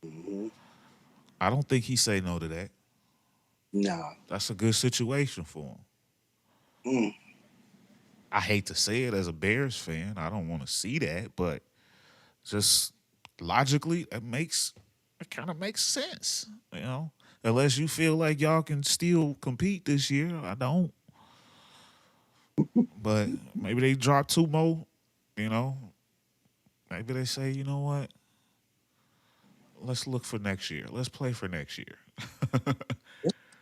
Speaker 2: Hmm.
Speaker 1: I don't think he say no to that.
Speaker 2: No.
Speaker 1: That's a good situation for him.
Speaker 2: Mm.
Speaker 1: I hate to say it as a Bears fan. I don't want to see that, but just logically, it kind of makes sense. You know, unless you feel like y'all can still compete this year, I don't. But maybe they drop two more. You know, maybe they say, you know what? Let's look for next year. Let's play for next year.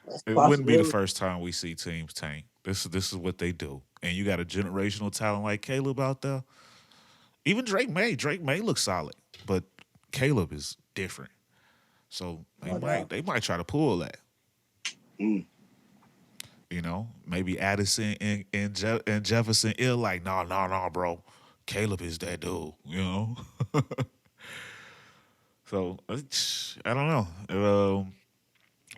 Speaker 2: That's a
Speaker 1: It wouldn't be the
Speaker 2: possibility.
Speaker 1: first time we see teams tank. This is what they do. And you got a generational talent like Caleb out there. Even Drake May. Drake May looks solid, but Caleb is different. So they
Speaker 2: No
Speaker 1: might
Speaker 2: doubt.
Speaker 1: they might try to pull that.
Speaker 2: Mm.
Speaker 1: You know, maybe Addison and Jefferson ill like, no, bro. Caleb is that dude. You know. So I don't know.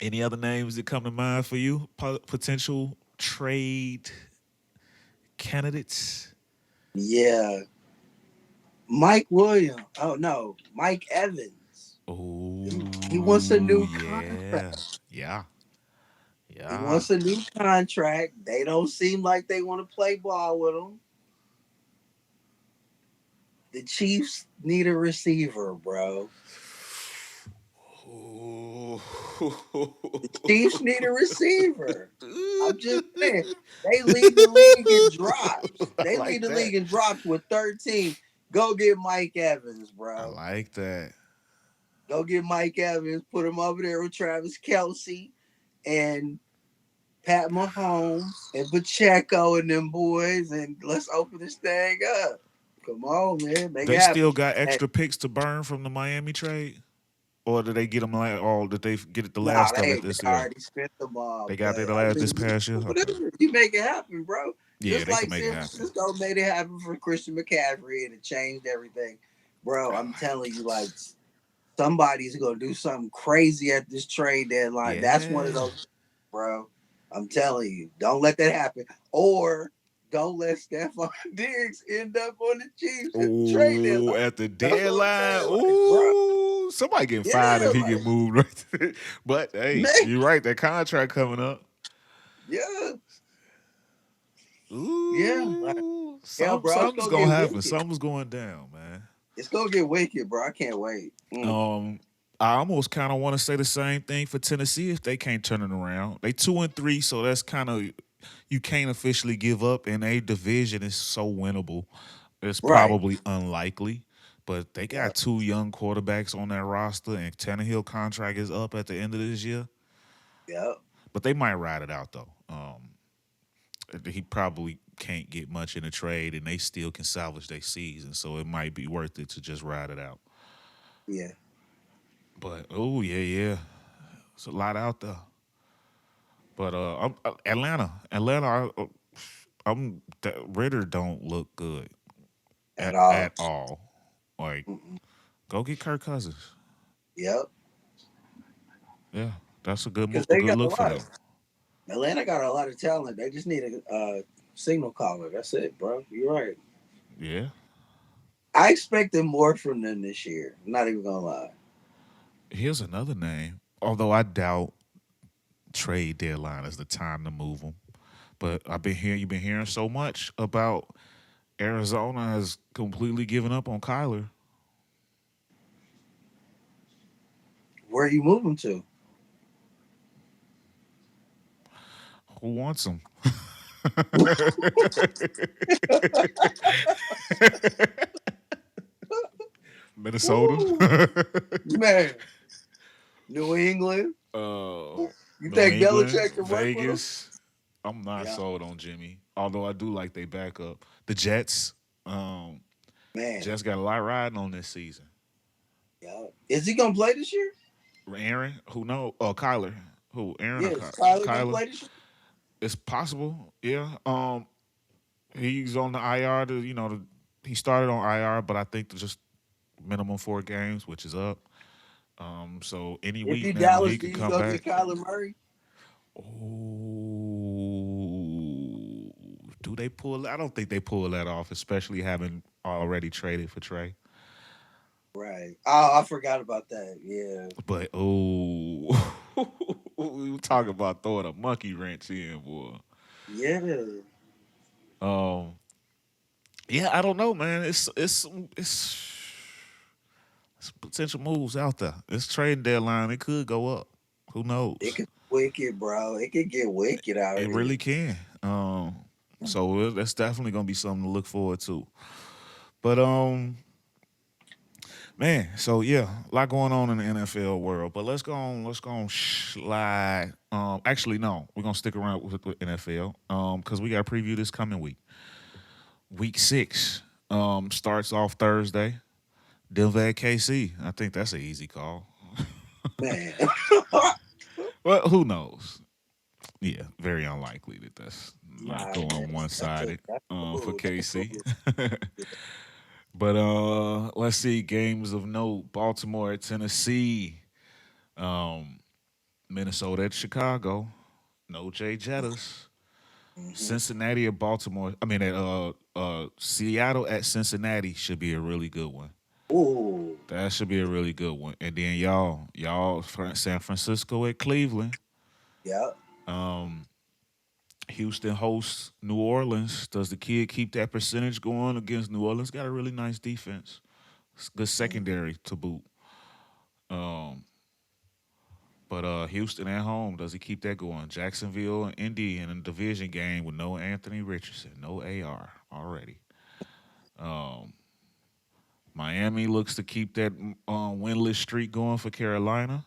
Speaker 1: Any other names that come to mind for you? Potential trade candidates?
Speaker 2: Yeah. Mike Williams. Oh no, Mike Evans. He wants a
Speaker 1: Oh
Speaker 2: new contract.
Speaker 1: yeah, yeah,
Speaker 2: He
Speaker 1: yeah.
Speaker 2: wants a new contract. They don't seem like they want to play ball with him. The Chiefs need a receiver, bro.
Speaker 1: Ooh.
Speaker 2: The Chiefs need a receiver. I'm just saying. They lead the league in drops.
Speaker 1: I
Speaker 2: They lead
Speaker 1: like
Speaker 2: the
Speaker 1: that.
Speaker 2: league in drops with 13. Go get Mike Evans,
Speaker 1: I
Speaker 2: bro.
Speaker 1: like that.
Speaker 2: Go get Mike Evans. Put him over there with Travis Kelsey and Pat Mahomes and Pacheco and them boys, and let's open this thing up. Come on, man, make it
Speaker 1: They
Speaker 2: happen.
Speaker 1: still got
Speaker 2: Hey,
Speaker 1: extra picks to burn from the Miami trade, or did they get them like all? Did they get it the
Speaker 2: nah,
Speaker 1: last of it
Speaker 2: they
Speaker 1: this year?
Speaker 2: already spent them all,
Speaker 1: They got
Speaker 2: but
Speaker 1: their the
Speaker 2: I
Speaker 1: last this
Speaker 2: mean,
Speaker 1: past year. Okay.
Speaker 2: whatever you make it happen, bro.
Speaker 1: Yeah,
Speaker 2: Just
Speaker 1: they can
Speaker 2: like
Speaker 1: make it
Speaker 2: San
Speaker 1: happen.
Speaker 2: Francisco made it happen for Christian McCaffrey, and it changed everything, bro.
Speaker 1: I
Speaker 2: I'm
Speaker 1: like
Speaker 2: telling you,
Speaker 1: it.
Speaker 2: like somebody's gonna do something crazy at this trade deadline. That's one of
Speaker 1: Yeah.
Speaker 2: those, bro. I'm telling you, don't let that happen. Or don't let Stephon Diggs end up on the Chiefs at the trade
Speaker 1: Oh,
Speaker 2: deadline.
Speaker 1: at the
Speaker 2: That's what I'm
Speaker 1: deadline.
Speaker 2: saying. Like, bro,
Speaker 1: Ooh, somebody getting fired if
Speaker 2: yeah,
Speaker 1: he get
Speaker 2: like,
Speaker 1: moved right there. But hey,
Speaker 2: man,
Speaker 1: you're right. That contract coming up.
Speaker 2: yeah, yeah, like,
Speaker 1: Ooh,
Speaker 2: yeah, bro. It's
Speaker 1: something's
Speaker 2: gonna
Speaker 1: gonna
Speaker 2: get
Speaker 1: happen.
Speaker 2: wicked.
Speaker 1: Something's going down, man.
Speaker 2: It's gonna get wicked, bro. I can't wait.
Speaker 1: Um, I almost kind of want to say the same thing for Tennessee if they can't turn it around. They 2-3, so that's kind of you can't officially give up, and a division is so winnable. It's
Speaker 2: Right.
Speaker 1: probably unlikely, but they
Speaker 2: Yeah.
Speaker 1: got two young quarterbacks on that roster, and Tannehill contract is up at the end of this year.
Speaker 2: Yeah.
Speaker 1: But they might ride it out though. He probably can't get much in a trade, and they still can salvage their season, so it might be worth it to just ride it out.
Speaker 2: Yeah.
Speaker 1: But oh yeah, it's a lot out there. But Atlanta, that Ritter don't look good
Speaker 2: At all.
Speaker 1: at all. Like,
Speaker 2: Mm-mm.
Speaker 1: go get Kirk Cousins.
Speaker 2: Yep.
Speaker 1: Yeah, that's
Speaker 2: Because
Speaker 1: a
Speaker 2: they
Speaker 1: good
Speaker 2: got a
Speaker 1: look for
Speaker 2: lot.
Speaker 1: them.
Speaker 2: Atlanta got a lot of talent. They just need a signal caller. That's it, bro. You're right.
Speaker 1: Yeah.
Speaker 2: I expected more from them this year. I'm not even gonna lie.
Speaker 1: Here's another name. Although I doubt trade deadline is the time to move them. But you've been hearing so much about Arizona has completely given up on Kyler.
Speaker 2: Where are you moving to?
Speaker 1: Who wants him? Minnesota.
Speaker 2: Woo, man. New England.
Speaker 1: uh,
Speaker 2: You
Speaker 1: New
Speaker 2: think
Speaker 1: England,
Speaker 2: Belichick can work with them?
Speaker 1: Vegas. I'm not
Speaker 2: Yeah,
Speaker 1: sold on Jimmy, although I do like they backup. The Jets.
Speaker 2: man.
Speaker 1: Jets got a lot riding on this season.
Speaker 2: Yeah. Is he gonna play this year?
Speaker 1: Aaron, who know? Oh, Kyler. Who? Aaron
Speaker 2: Yeah.
Speaker 1: or
Speaker 2: Is Kyler gonna
Speaker 1: Kyler?
Speaker 2: play this year?
Speaker 1: It's possible. Yeah. He's on the IR. He started on IR, but I think just minimum 4 games, which is up. So any
Speaker 2: If
Speaker 1: week
Speaker 2: you
Speaker 1: now
Speaker 2: Dallas,
Speaker 1: he
Speaker 2: do
Speaker 1: could
Speaker 2: you
Speaker 1: come
Speaker 2: go
Speaker 1: back.
Speaker 2: get Kyler Murray?
Speaker 1: Oh, do they pull? I don't think they pull that off, especially having already traded for Trey.
Speaker 2: Right. Oh, I forgot about that. Yeah.
Speaker 1: But oh, we were Talk about throwing a monkey wrench in, boy.
Speaker 3: Yeah.
Speaker 1: Um, yeah, I don't know, man. It's potential moves out there. It's trading deadline. It could go up. Who
Speaker 3: It
Speaker 1: knows?
Speaker 3: could wicked, bro. It could get wicked out
Speaker 1: It
Speaker 3: here.
Speaker 1: really can. So that's definitely gonna be something to look forward to. But man, so yeah, a lot going on in the NFL world. But let's go on slide. Actually, no, we're gonna stick around with NFL. Because we got to preview this coming week. Week 6 starts off Thursday. Denver at KC. I think that's an easy call.
Speaker 3: Man.
Speaker 1: Well, who knows? Yeah, very unlikely that that's not
Speaker 3: Nah, man.
Speaker 1: going one sided
Speaker 3: That's
Speaker 1: for
Speaker 3: cool. That's
Speaker 1: KC.
Speaker 3: cool.
Speaker 1: But let's see games of note: Baltimore at Tennessee, um, Minnesota at Chicago. No Jay Jettas.
Speaker 3: Hmm.
Speaker 1: Cincinnati at Baltimore. I mean, at Seattle at Cincinnati should be a really good one.
Speaker 3: Ooh.
Speaker 1: That should be a really good one. And then y'all, San Francisco at Cleveland.
Speaker 3: Yep.
Speaker 1: Um, Houston hosts New Orleans. Does the kid keep that percentage going against New Orleans? Got a really nice defense. It's good secondary to boot. Um, but Houston at home, does he keep that going? Jacksonville and Indy in a division game with no Anthony Richardson, no AR already. Um, Miami looks to keep that winless streak going for Carolina.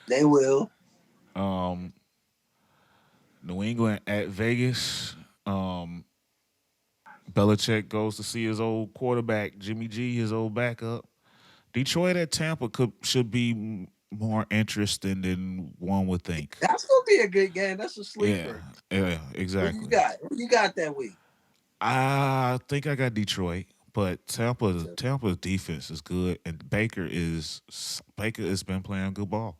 Speaker 3: They will.
Speaker 1: um, New England at Vegas. Um, Belichick goes to see his old quarterback, Jimmy G, his old backup. Detroit at Tampa should be more interesting than one would think.
Speaker 3: That's gonna be a good game. That's a
Speaker 1: Yeah,
Speaker 3: sleeper.
Speaker 1: yeah,
Speaker 3: Who you
Speaker 1: exactly.
Speaker 3: got? Who you got that week?
Speaker 1: I think I got Detroit, but Tampa's defense is good, and Baker has been playing good ball.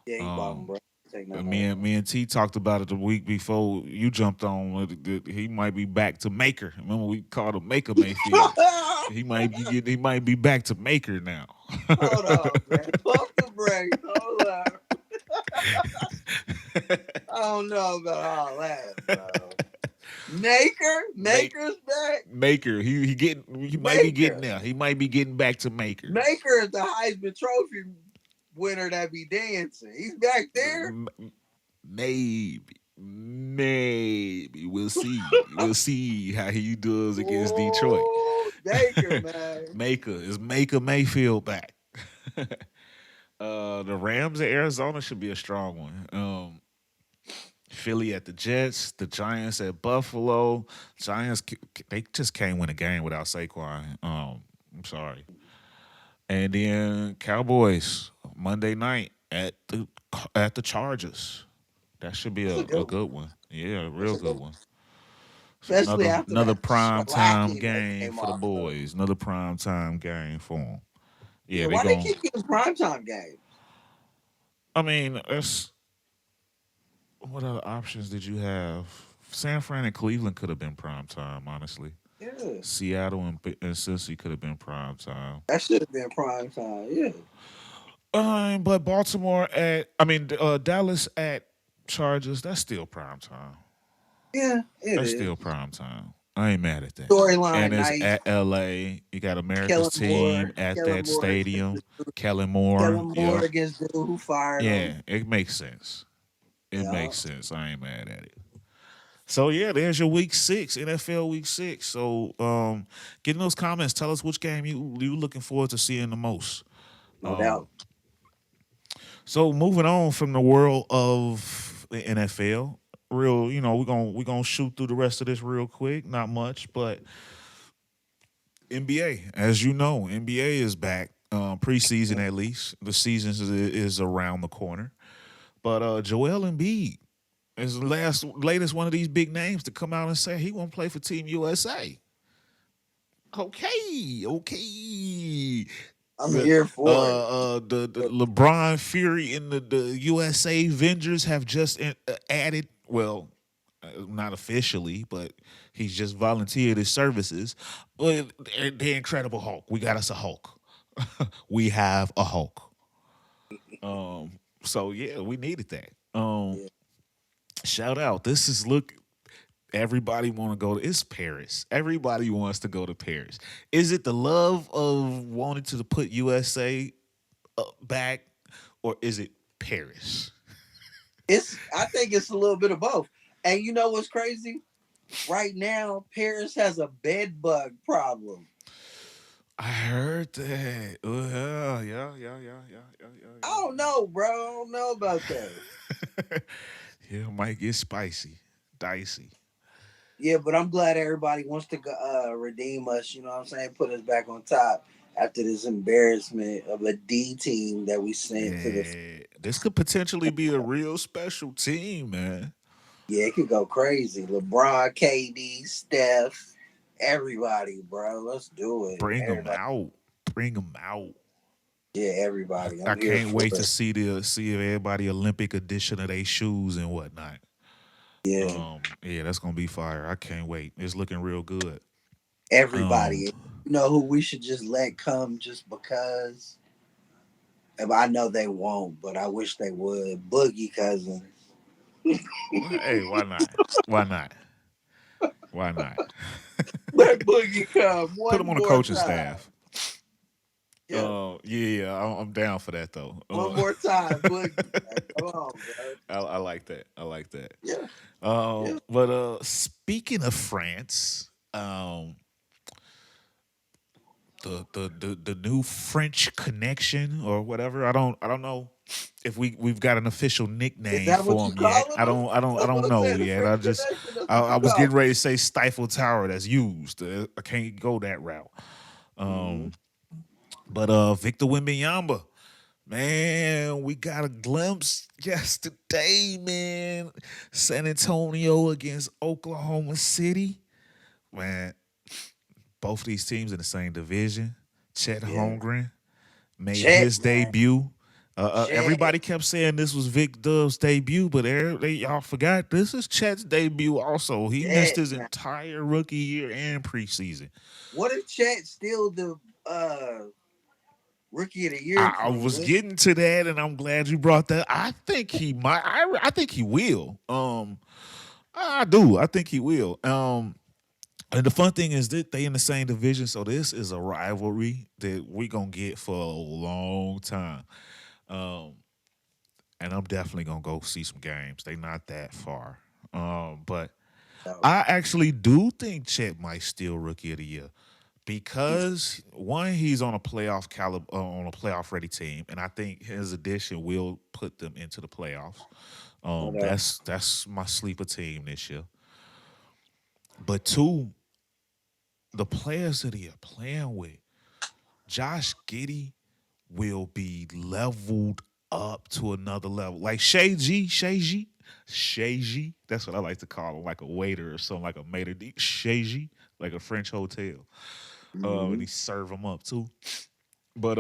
Speaker 3: Yeah, he balling,
Speaker 1: Um,
Speaker 3: bro. Take nothing
Speaker 1: me
Speaker 3: away
Speaker 1: and
Speaker 3: from him.
Speaker 1: me and T talked about it the week before you jumped on. He might be back to Maker. Remember we called him Maker Mayfield. He might be back to Maker now.
Speaker 3: Hold on, man. Pump the brakes. Hold up. I don't know about all that, bro.
Speaker 1: Make
Speaker 3: Maker's back.
Speaker 1: Maker. He might be getting
Speaker 3: Maker.
Speaker 1: there. He might be getting back to Maker.
Speaker 3: Maker is the Heisman Trophy winner that be dancing. He's back there.
Speaker 1: Maybe we'll see. We'll see how he does against Detroit.
Speaker 3: Oh, Baker, man.
Speaker 1: Maker Mayfield back. The Rams at Arizona should be a strong one. Philly at the Jets, the Giants at Buffalo. Giants they just can't win a game without Saquon. I'm sorry. And then Cowboys Monday night at the Chargers. That should be
Speaker 3: That's a
Speaker 1: a
Speaker 3: good one.
Speaker 1: good one. Yeah, a
Speaker 3: That's
Speaker 1: real
Speaker 3: a good
Speaker 1: good
Speaker 3: one.
Speaker 1: one. So
Speaker 3: Especially after
Speaker 1: another
Speaker 3: that
Speaker 1: prime time
Speaker 3: shellacking they
Speaker 1: game
Speaker 3: came
Speaker 1: for the
Speaker 3: off of.
Speaker 1: boys. Another prime time game for them. Yeah,
Speaker 3: Yeah,
Speaker 1: they
Speaker 3: why they
Speaker 1: going.
Speaker 3: keep getting primetime games?
Speaker 1: I mean, it's what other options did you have? San Fran and Cleveland could have been prime time, honestly.
Speaker 3: Yeah.
Speaker 1: Seattle and Cincy could have been prime time.
Speaker 3: That should have been prime time. Yeah.
Speaker 1: But Baltimore Dallas at Chargers, that's still prime time.
Speaker 3: Yeah, it
Speaker 1: That's
Speaker 3: is.
Speaker 1: still prime time. I ain't mad at that. And
Speaker 3: Storyline
Speaker 1: it's
Speaker 3: nice.
Speaker 1: at LA. You got America's
Speaker 3: Kellen
Speaker 1: team
Speaker 3: Moore.
Speaker 1: at
Speaker 3: Kellen
Speaker 1: that
Speaker 3: Moore.
Speaker 1: stadium. Kellen Moore.
Speaker 3: Kellen Moore
Speaker 1: Yep.
Speaker 3: against dude who fired him.
Speaker 1: Yeah, it makes sense. It
Speaker 3: Yeah.
Speaker 1: makes sense. I ain't mad at it. So yeah, there's your week 6, NFL week 6. So get in those comments. Tell us which game you looking forward to seeing the most.
Speaker 3: No
Speaker 1: Um,
Speaker 3: doubt.
Speaker 1: so moving on from the world of the NFL, we're gonna shoot through the rest of this real quick. Not much, but NBA, as you know, NBA is back. Preseason at least. The season is around the corner. But Joel Embiid is the latest one of these big names to come out and say he won't play for Team USA. Okay.
Speaker 3: I'm here for it.
Speaker 1: The LeBron Fury and the USA Avengers have just added. Well, not officially, but he's just volunteered his services. Well, the Incredible Hulk. We got us a Hulk. We have a Hulk. So yeah, we needed that.
Speaker 3: Yeah.
Speaker 1: Shout out. This is look. Everybody want to go to it's Paris. Everybody wants to go to Paris. Is it the love of wanting to put USA back, or is it Paris?
Speaker 3: I think it's a little bit of both. And you know what's crazy? Right now, Paris has a bed bug problem.
Speaker 1: I heard that.
Speaker 3: I don't know, bro. I don't know about that.
Speaker 1: Yeah, it might get spicy, dicey.
Speaker 3: Yeah, but I'm glad everybody wants to redeem us. You know what I'm saying? Put us back on top after this embarrassment of a D team that we sent to the.
Speaker 1: Yeah, this could potentially be a real special team, man.
Speaker 3: Yeah, it could go crazy. LeBron, KD, Steph, everybody, bro. Let's do it.
Speaker 1: Bring them
Speaker 3: Everybody.
Speaker 1: out. Bring them out.
Speaker 3: Yeah, everybody.
Speaker 1: I
Speaker 3: I'm here
Speaker 1: can't
Speaker 3: for
Speaker 1: wait to
Speaker 3: it.
Speaker 1: see everybody Olympic edition of their shoes and whatnot.
Speaker 3: Yeah,
Speaker 1: Yeah, that's gonna be fire. I can't wait. It's looking real good. Um,
Speaker 3: everybody. You know who we should just let come just because? And I know they won't, but I wish they would. Boogie Cousins.
Speaker 1: hey, why not? Why not? Why not?
Speaker 3: Let Boogie come
Speaker 1: Put
Speaker 3: one
Speaker 1: them on the
Speaker 3: more
Speaker 1: coaching
Speaker 3: time.
Speaker 1: staff.
Speaker 3: Yeah,
Speaker 1: Yeah, I'm down for that though.
Speaker 3: one more time, Boogie. Like, come on, bro.
Speaker 1: I like that. I like that.
Speaker 3: Yeah, yeah.
Speaker 1: But speaking of France, the new French connection or whatever. I don't know if we've got an official
Speaker 3: Is
Speaker 1: nickname
Speaker 3: that what
Speaker 1: for
Speaker 3: you
Speaker 1: him yet.
Speaker 3: calling
Speaker 1: I
Speaker 3: them?
Speaker 1: don't I don't I
Speaker 3: That's what
Speaker 1: don't
Speaker 3: I'm
Speaker 1: know
Speaker 3: saying. The
Speaker 1: yet.
Speaker 3: French Connection. That's what
Speaker 1: I
Speaker 3: you
Speaker 1: was
Speaker 3: call
Speaker 1: getting ready to say Stifle Tower that's used. I can't go that route.
Speaker 3: them.
Speaker 1: Um, but Victor Wembanyama, man, we got a glimpse yesterday, man. San Antonio against Oklahoma City. Man, both of these teams in the same division. Chet
Speaker 3: Yeah,
Speaker 1: Holmgren made
Speaker 3: Chet,
Speaker 1: his
Speaker 3: man,
Speaker 1: debut.
Speaker 3: Chet.
Speaker 1: Everybody kept saying this was Vic Dove's debut, but y'all forgot this is Chet's debut also. He missed
Speaker 3: Chet,
Speaker 1: his
Speaker 3: man.
Speaker 1: entire rookie year and preseason.
Speaker 3: What if Chet still the rookie of the year
Speaker 1: I
Speaker 3: from
Speaker 1: was
Speaker 3: Win?
Speaker 1: getting to that, and I'm glad you brought that. I think he might. I think he will. I do. I think he will. And the fun thing is that they in the same division, so this is a rivalry that we gonna get for a long time. Um, and I'm definitely gonna go see some games. They not that far. But
Speaker 3: No,
Speaker 1: I actually do think Chet might steal Rookie of the Year
Speaker 3: he's
Speaker 1: because one, he's on a playoff caliber on a playoff ready team, and I think his addition will put them into the playoffs.
Speaker 3: no.
Speaker 1: That's my sleeper team this year. But two, the players that he are playing with, Josh Giddey will be leveled up to another level. Like Shay G. That's what I like to call him, like a waiter or something, like a maitre d. Shay G, like a French hotel. And he
Speaker 3: Mm-hmm.
Speaker 1: serve him up too. But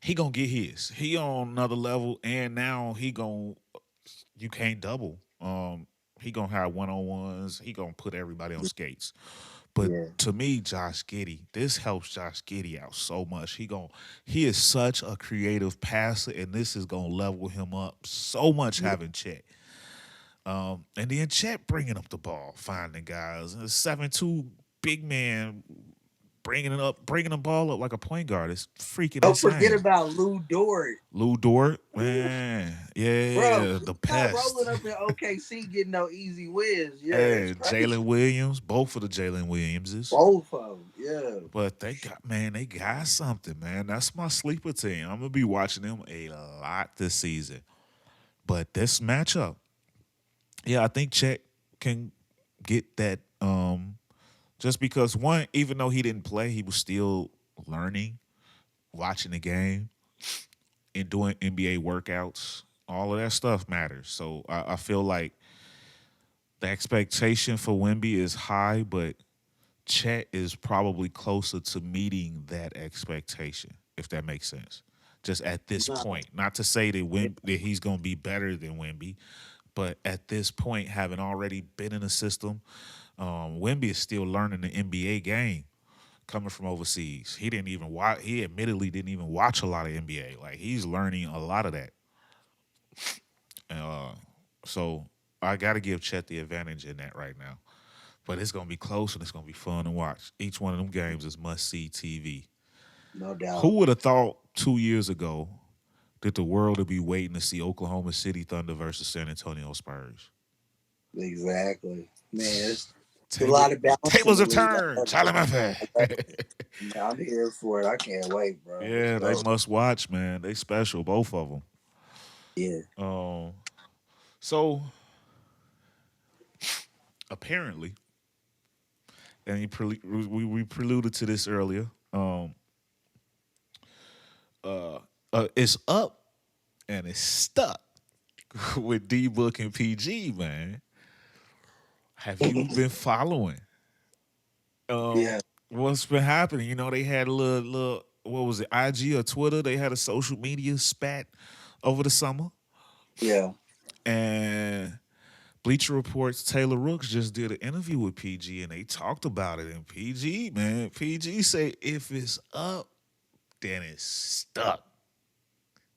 Speaker 1: he gonna get his. He on another level, and now he gonna you can't double. He gonna have one on ones. He gonna put everybody on skates. But
Speaker 3: Yeah.
Speaker 1: to me, Josh Giddey, this helps Josh Giddey out so much. He is such a creative passer, and this is gonna level him up so much
Speaker 3: Yeah.
Speaker 1: having Chet. And then Chet bringing up the ball, finding guys, and a 7'2" big man bringing the ball up like a point guard. It's freaking
Speaker 3: Don't forget
Speaker 1: insane.
Speaker 3: about Lou Dort.
Speaker 1: Lou Dort,
Speaker 3: Ooh,
Speaker 1: man,
Speaker 3: bro,
Speaker 1: yeah,
Speaker 3: he's
Speaker 1: the
Speaker 3: not
Speaker 1: pest.
Speaker 3: rolling up in OKC getting no easy wins. Yeah, that's
Speaker 1: And
Speaker 3: crazy.
Speaker 1: Jalen Williams, both of the Jalen Williamses.
Speaker 3: Both of them. Yeah.
Speaker 1: But they got something, man. That's my sleeper team. I'm gonna be watching them a lot this season. But this matchup, yeah, I think Chet can get that. Just because one, even though he didn't play, he was still learning, watching the game, and doing NBA workouts. All of that stuff matters. So I feel like the expectation for Wemby is high, but Chet is probably closer to meeting that expectation, if that makes sense. Just at this
Speaker 3: No.
Speaker 1: point, not to say that he's going to be better than Wemby, but at this point, having already been in the system, Wemby is still learning the NBA game coming from overseas. He didn't even watch. He admittedly didn't even watch a lot of NBA. Like he's learning a lot of that. Uh, so I got to give Chet the advantage in that right now. But it's gonna be close and it's gonna be fun to watch. Each one of them games is must see TV.
Speaker 3: No
Speaker 1: Who
Speaker 3: doubt.
Speaker 1: would have thought 2 years ago that the world would be waiting to see Oklahoma City Thunder versus San Antonio Spurs?
Speaker 3: Exactly. Man, it's a
Speaker 1: Table,
Speaker 3: lot of balance in
Speaker 1: tables
Speaker 3: the
Speaker 1: have
Speaker 3: league.
Speaker 1: turned. Charlie Murphy.
Speaker 3: I'm here for it. I can't wait, bro. Let's
Speaker 1: Yeah, they
Speaker 3: go.
Speaker 1: must watch, man. They special, both of them.
Speaker 3: Yeah.
Speaker 1: So apparently, and we preluded to this earlier. It's up and it's stuck with D Book and PG, man. Have you been following?
Speaker 3: Yeah.
Speaker 1: What's been happening? You know, they had a little what was it, IG or Twitter? They had a social media spat over the summer.
Speaker 3: Yeah.
Speaker 1: And Bleacher Report's Taylor Rooks just did an interview with PG and they talked about it. And PG, man, PG say if it's up, then it's stuck.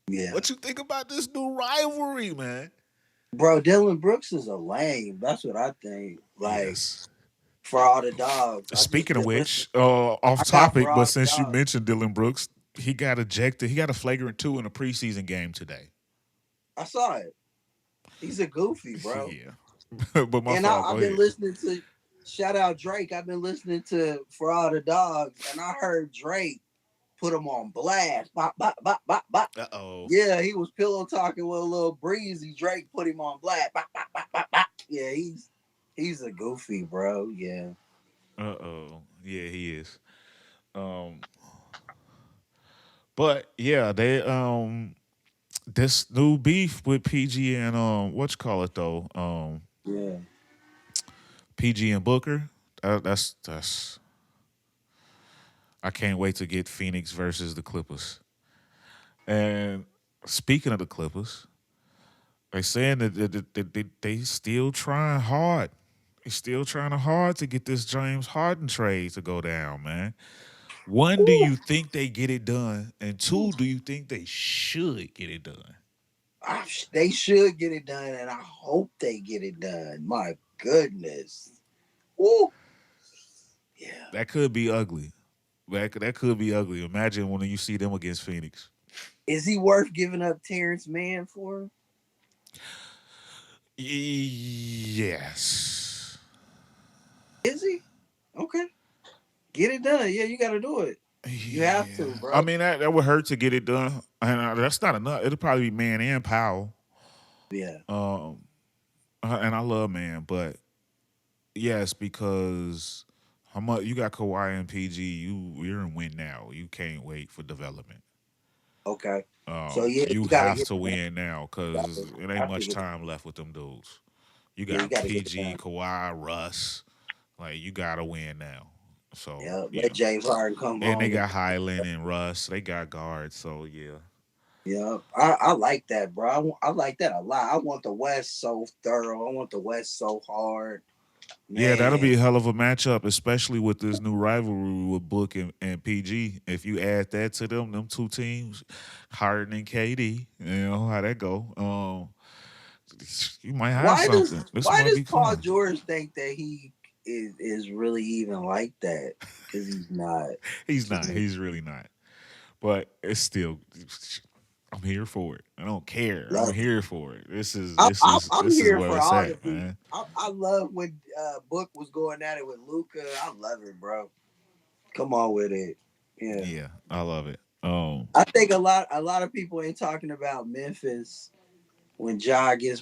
Speaker 3: Yeah.
Speaker 1: What you think about this new rivalry, man?
Speaker 3: Bro, Dylan Brooks is a lame. That's what I think. Like,
Speaker 1: Yes.
Speaker 3: for all the dogs. I just
Speaker 1: Speaking of
Speaker 3: been listening.
Speaker 1: which, off
Speaker 3: I got for
Speaker 1: topic, but
Speaker 3: all the
Speaker 1: since you
Speaker 3: dogs.
Speaker 1: mentioned Dylan Brooks, he got ejected. He got a flagrant 2 in a preseason game today.
Speaker 3: I saw it. He's a goofy, bro.
Speaker 1: Yeah. But my
Speaker 3: And
Speaker 1: fault. Go
Speaker 3: I've been
Speaker 1: ahead.
Speaker 3: listening to shout out Drake. I've been listening to For All the Dogs, and I heard Drake put him on blast. Bop, bop, bop, bop, bop.
Speaker 1: Uh-oh.
Speaker 3: Yeah, he was pillow talking with a little breezy. Drake put him on blast. Bop, bop, bop, bop, bop. Yeah, he's a goofy, bro. Yeah.
Speaker 1: Uh-oh. Yeah, he is. But yeah, they this new beef with PG and what you call it though?
Speaker 3: Yeah.
Speaker 1: PG and Booker. That's I can't wait to get Phoenix versus the Clippers. And speaking of the Clippers, they saying that they still trying hard. They still trying hard to get this James Harden trade to go down, man. One, do you think they get it done? And two, do you think they should get it done?
Speaker 3: They should get it done, and I hope they get it done. My goodness. Woo. Yeah.
Speaker 1: That could be ugly. That could be ugly. Imagine when you see them against Phoenix.
Speaker 3: Is he worth giving up Terrence Mann for?
Speaker 1: Yes.
Speaker 3: Is he? Okay. Get it done. Yeah, you got to do it. You have to, bro.
Speaker 1: I mean, that would hurt to get it done. And that's not enough. It'll probably be Man and Powell.
Speaker 3: Yeah.
Speaker 1: And I love Man, but yes, because how much you got Kawhi and PG, you're in win now. You can't wait for development.
Speaker 3: Okay. So yeah,
Speaker 1: you
Speaker 3: gotta
Speaker 1: have
Speaker 3: get
Speaker 1: to win now because it ain't much
Speaker 3: get-
Speaker 1: time left with them dudes. You
Speaker 3: Yeah,
Speaker 1: got
Speaker 3: you gotta get it
Speaker 1: PG,
Speaker 3: done.
Speaker 1: Kawhi, Russ. Like you gotta win now. So
Speaker 3: Yeah, let James Harden come home.
Speaker 1: and they got Highland and Russ. They got guards. So yeah.
Speaker 3: Yeah, I like that, bro. I like that a lot. I want the West so thorough. I want the West so hard. Man.
Speaker 1: Yeah, that'll be a hell of a matchup, especially with this new rivalry with Book and PG. If you add that to them two teams, Harden and KD, you know how that go. You might have something.
Speaker 3: Why does
Speaker 1: be
Speaker 3: Paul
Speaker 1: fun.
Speaker 3: George think that he is really even like that? Because he's not.
Speaker 1: He's not. He's really not. But it's still. I'm here for it. I don't care. I'm here for it. This is
Speaker 3: I'm here
Speaker 1: where
Speaker 3: for
Speaker 1: it's
Speaker 3: all
Speaker 1: at,
Speaker 3: the
Speaker 1: man.
Speaker 3: I love when Book was going at it with Luka. I love it, bro. Come on with it. Yeah.
Speaker 1: Yeah, I love it.
Speaker 3: I think a lot of people ain't talking about Memphis when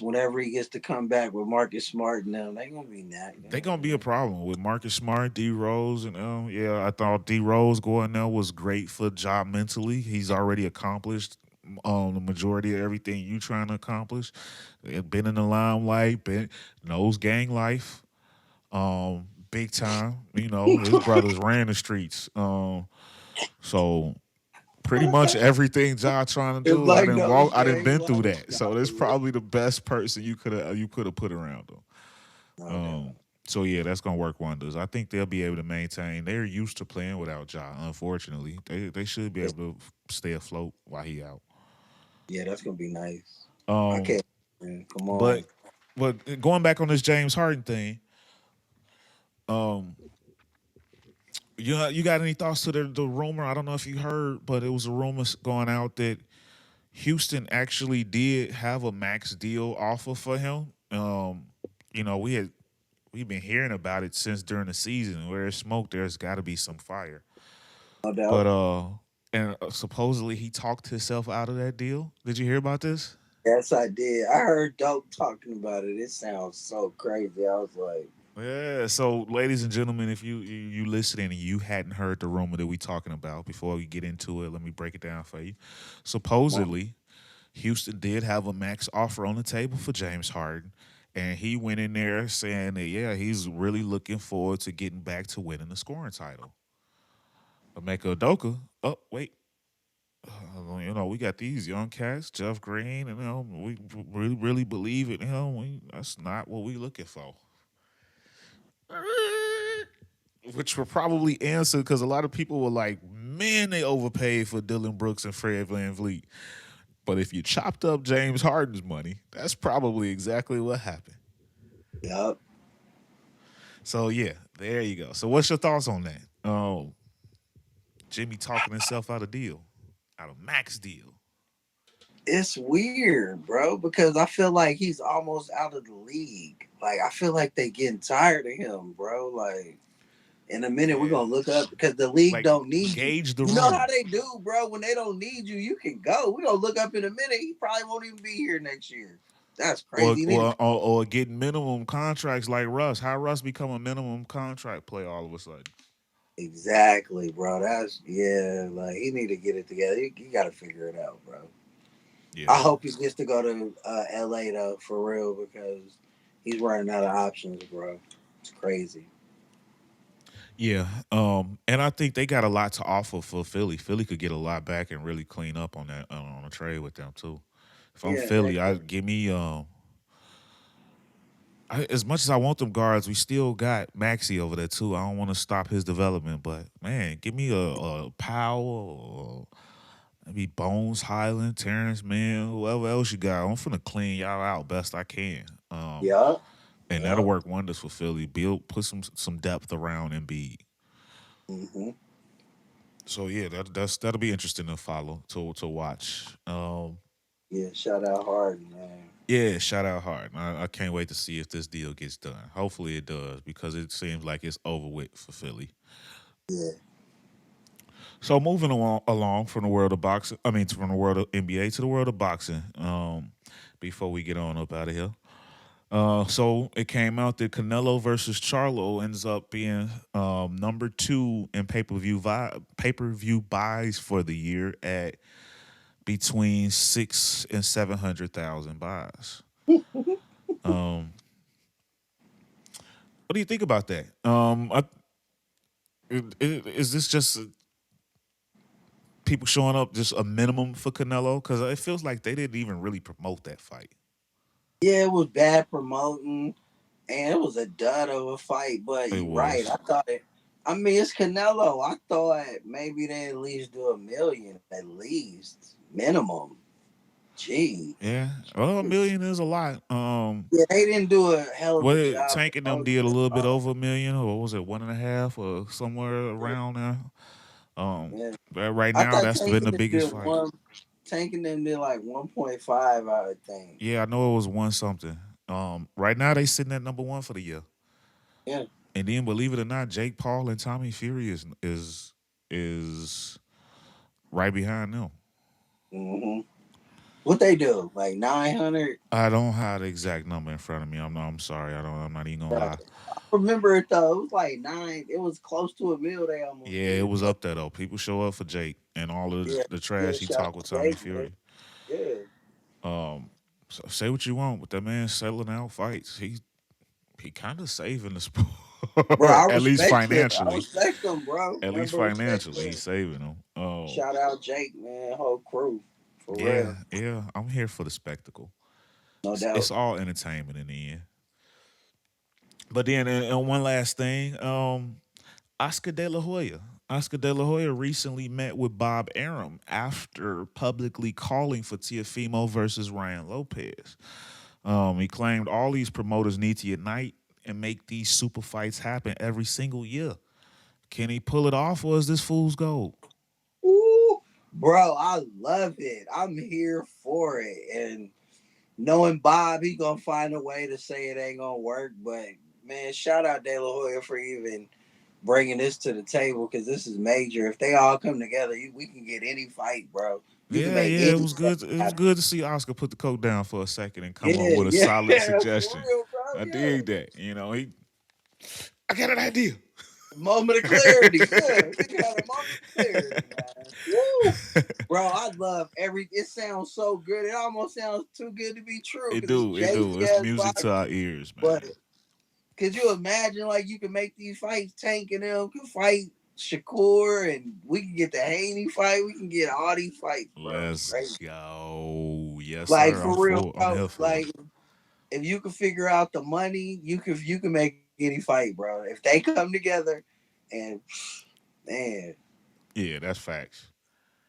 Speaker 3: whenever he gets to come back with Marcus Smart and them. They gonna be that.
Speaker 1: They gonna be a problem with Marcus Smart, D Rose, and yeah, I thought D Rose going there was great for job mentally. He's already accomplished the majority of everything you trying to accomplish. Been in the limelight, knows gang life, big time. You know, his brothers ran the streets. So pretty much everything Ja trying to do, I didn't been through that. So that's probably the best person you could have put around him. So yeah, that's gonna work wonders. I think they'll be able to maintain. They're used to playing without Ja. Unfortunately, they should be able to stay afloat while he out.
Speaker 3: Yeah, that's gonna be nice. I can't. Man, come
Speaker 1: But
Speaker 3: on.
Speaker 1: going back on this James Harden thing, um, you got any thoughts to the rumor? I don't know if you heard, but it was a rumor going out that Houston actually did have a max deal offer for him. We've been hearing about it since during the season. Where there's smoke, there's got to be some fire.
Speaker 3: No
Speaker 1: But
Speaker 3: doubt.
Speaker 1: supposedly he talked himself out of that deal. Did you hear about this?
Speaker 3: Yes, I did. I heard Dope talking about it. It sounds so crazy. I was like,
Speaker 1: Yeah. So, ladies and gentlemen, if you listening and you hadn't heard the rumor that we talking about, before we get into it, let me break it down for you.
Speaker 3: "Come
Speaker 1: Supposedly, Houston did have a max offer on the table for James Harden, and he went in there saying that yeah, he's really looking forward to getting back to winning the scoring title. Emeka Udoka, oh wait, we got these young cats, Jeff Green, and we really believe it. That's not what we looking for. Which will probably answer because a lot of people were like, man, they overpaid for Dylan Brooks and Fred VanVleet. But if you chopped up James Harden's money, that's probably exactly what happened.
Speaker 3: Yup.
Speaker 1: So yeah, there you go. So what's your thoughts on that? Jimmy talking himself out of deal, out of max deal.
Speaker 3: It's weird, bro, because I feel like he's almost out of the league. Like, I feel like they getting tired of him, bro. Like, in a minute, we're
Speaker 1: Yeah,
Speaker 3: going to look up because the league
Speaker 1: like
Speaker 3: don't need you.
Speaker 1: gauge the
Speaker 3: You know how
Speaker 1: room.
Speaker 3: they do, bro? When they don't need you, you can go. We're going to look up in a minute. He probably won't even be here next year. That's
Speaker 1: Or,
Speaker 3: crazy. You need
Speaker 1: or
Speaker 3: to
Speaker 1: or or getting minimum contracts like Russ. How Russ become a minimum contract player all of a sudden?
Speaker 3: exactly, bro. That's yeah. Like he need to get it together. He got to figure it out, bro.
Speaker 1: Yeah.
Speaker 3: I hope he gets to go to LA though, for real, because he's running out of options, bro. It's crazy.
Speaker 1: Yeah. And I think they got a lot to offer for Philly. Philly could get a lot back and really clean up on that on a trade with them too. If I'm
Speaker 3: Yeah,
Speaker 1: Philly, I give me as much as I want them guards, we still got Maxi over there too. I don't want to stop his development, but man, give me a Powell, or maybe Bones Highland, Terrence Mann, whoever else you got. I'm finna clean y'all out best I can.
Speaker 3: yeah,
Speaker 1: And that'll
Speaker 3: yeah.
Speaker 1: work wonders for Philly. Put some depth around Embiid.
Speaker 3: Hmm.
Speaker 1: So yeah, that'll be interesting to follow to watch.
Speaker 3: Yeah, shout out Harden, man.
Speaker 1: Yeah, shout out Harden. I can't wait to see if this deal gets done. Hopefully it does because it seems like it's over with for Philly.
Speaker 3: Yeah,
Speaker 1: So moving along from the world of boxing, I mean from the world of NBA to the world of boxing. Before we get on up out of here, so it came out that Canelo versus Charlo ends up being number 2 in pay per view buys for the year at between 600,000 and 700,000 buys. Um, what do you think about that? Is this just people showing up just a minimum for Canelo? Because it feels like they didn't even really promote that fight.
Speaker 3: yeah. It was bad promoting, and it was a dud of a fight. But
Speaker 1: It
Speaker 3: you're right.
Speaker 1: was.
Speaker 3: I thought it. I mean, it's Canelo. I thought maybe they at least do 1 million, at least minimum. Gee.
Speaker 1: Yeah. Well, a million is a lot.
Speaker 3: Yeah, they didn't do a hell of a job
Speaker 1: Tank and them
Speaker 3: promoting
Speaker 1: did a
Speaker 3: it.
Speaker 1: little bit over a million, or what was it, 1.5 or somewhere
Speaker 3: Yeah,
Speaker 1: around there.
Speaker 3: yeah.
Speaker 1: But right
Speaker 3: I
Speaker 1: now
Speaker 3: thought
Speaker 1: that's been
Speaker 3: tanking
Speaker 1: the
Speaker 3: them
Speaker 1: biggest
Speaker 3: did
Speaker 1: fight.
Speaker 3: one. Tanking them did like 1.5, I would think.
Speaker 1: Yeah, I know it was one something. Right now they sitting at number 1 for the year.
Speaker 3: Yeah.
Speaker 1: And then believe it or not, Jake Paul and Tommy Fury is right behind them.
Speaker 3: Hmm. What they do? Like 900.
Speaker 1: I don't have the exact number in front of me. I'm sorry. I'm not even gonna
Speaker 3: Right.
Speaker 1: lie.
Speaker 3: I remember it though. It was like nine. It was close to 1 mil. They almost
Speaker 1: Yeah, it
Speaker 3: did.
Speaker 1: was up there though. People show up for Jake and all of
Speaker 3: Yeah.
Speaker 1: the
Speaker 3: Yeah.
Speaker 1: trash he
Speaker 3: Shout
Speaker 1: talked
Speaker 3: out
Speaker 1: with
Speaker 3: to
Speaker 1: Tommy
Speaker 3: Jake, man.
Speaker 1: Fury.
Speaker 3: Yeah.
Speaker 1: Um, so say what you want, but that man settling out fights. He kind of saving the
Speaker 3: Bro,
Speaker 1: sport,
Speaker 3: I
Speaker 1: at least
Speaker 3: respect him. I
Speaker 1: financially.
Speaker 3: respect him, bro.
Speaker 1: At least
Speaker 3: Remember, respect
Speaker 1: financially,
Speaker 3: him.
Speaker 1: he's saving them. Oh,
Speaker 3: Shout out Jake, man. Whole crew. For
Speaker 1: yeah,
Speaker 3: real.
Speaker 1: yeah. I'm here for the spectacle.
Speaker 3: No
Speaker 1: It's
Speaker 3: doubt.
Speaker 1: all entertainment in the end. But then, and one last thing, Oscar De La Hoya. Oscar De La Hoya recently met with Bob Arum after publicly calling for Teofimo versus Ryan Lopez. He claimed all these promoters need to unite and make these super fights happen every single year. Can he pull it off, or is this fool's gold?
Speaker 3: Ooh, bro, I love it. I'm here for it. And knowing Bob, he gonna find a way to say it ain't gonna work. But man, shout out De La Hoya for even bringing this to the table because this is major. If they all come together, we can get any fight, bro. You can
Speaker 1: Yeah,
Speaker 3: make
Speaker 1: yeah, it
Speaker 3: any
Speaker 1: was
Speaker 3: stuff
Speaker 1: good. It was
Speaker 3: happen.
Speaker 1: good to see Oscar put the coat down for a second and come up
Speaker 3: Yeah,
Speaker 1: with a
Speaker 3: yeah,
Speaker 1: solid
Speaker 3: for
Speaker 1: suggestion.
Speaker 3: real, bro.
Speaker 1: I
Speaker 3: Yeah.
Speaker 1: dig that. I got an idea.
Speaker 3: Moment of clarity. Yeah, we got a moment of clarity, man. Woo. Bro, I love it sounds so good. It almost sounds too good to be true
Speaker 1: It
Speaker 3: because it's
Speaker 1: do, it do.
Speaker 3: Jay-Z
Speaker 1: It's
Speaker 3: ass
Speaker 1: music to
Speaker 3: boxing.
Speaker 1: our ears,
Speaker 3: But
Speaker 1: man.
Speaker 3: could you imagine like you can make these fights, Tank and them can fight Shakur and we can get the Haney fight, we can get all these fights, bro.
Speaker 1: Let's
Speaker 3: Right?
Speaker 1: go. Yes,
Speaker 3: Like
Speaker 1: sir.
Speaker 3: for real,
Speaker 1: I'm
Speaker 3: bro.
Speaker 1: here for it.
Speaker 3: Like if you can figure out the money, you can make any fight, bro. If they come together and man,
Speaker 1: Yeah, that's facts.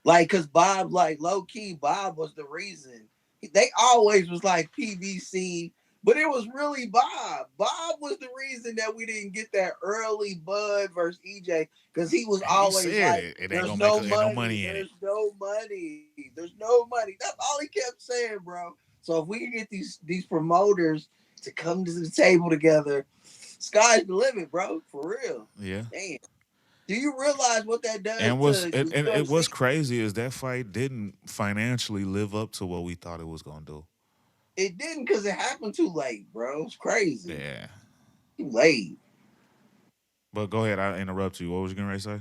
Speaker 3: like, cause Bob, like low key, Bob was the reason. They always was like PBC, but it was really Bob. Bob was the reason that we didn't get that early Bud versus EJ, cause he was
Speaker 1: He
Speaker 3: always
Speaker 1: said
Speaker 3: like,
Speaker 1: it ain't
Speaker 3: "There's
Speaker 1: gonna make
Speaker 3: no
Speaker 1: ain't no
Speaker 3: money,
Speaker 1: money in it.
Speaker 3: there's no money, there's no money." That's all he kept saying, bro. So if we can get these promoters to come to the table together, sky's the limit, bro. For real.
Speaker 1: Yeah.
Speaker 3: Damn. Do you realize what that does
Speaker 1: And
Speaker 3: to
Speaker 1: what's
Speaker 3: the
Speaker 1: and it was
Speaker 3: UFC?
Speaker 1: crazy is that fight didn't financially live up to what we thought it was gonna do.
Speaker 3: It didn't because it happened too late, bro. It's crazy.
Speaker 1: Yeah.
Speaker 3: Too late.
Speaker 1: But go ahead, I interrupt you. What was you gonna say?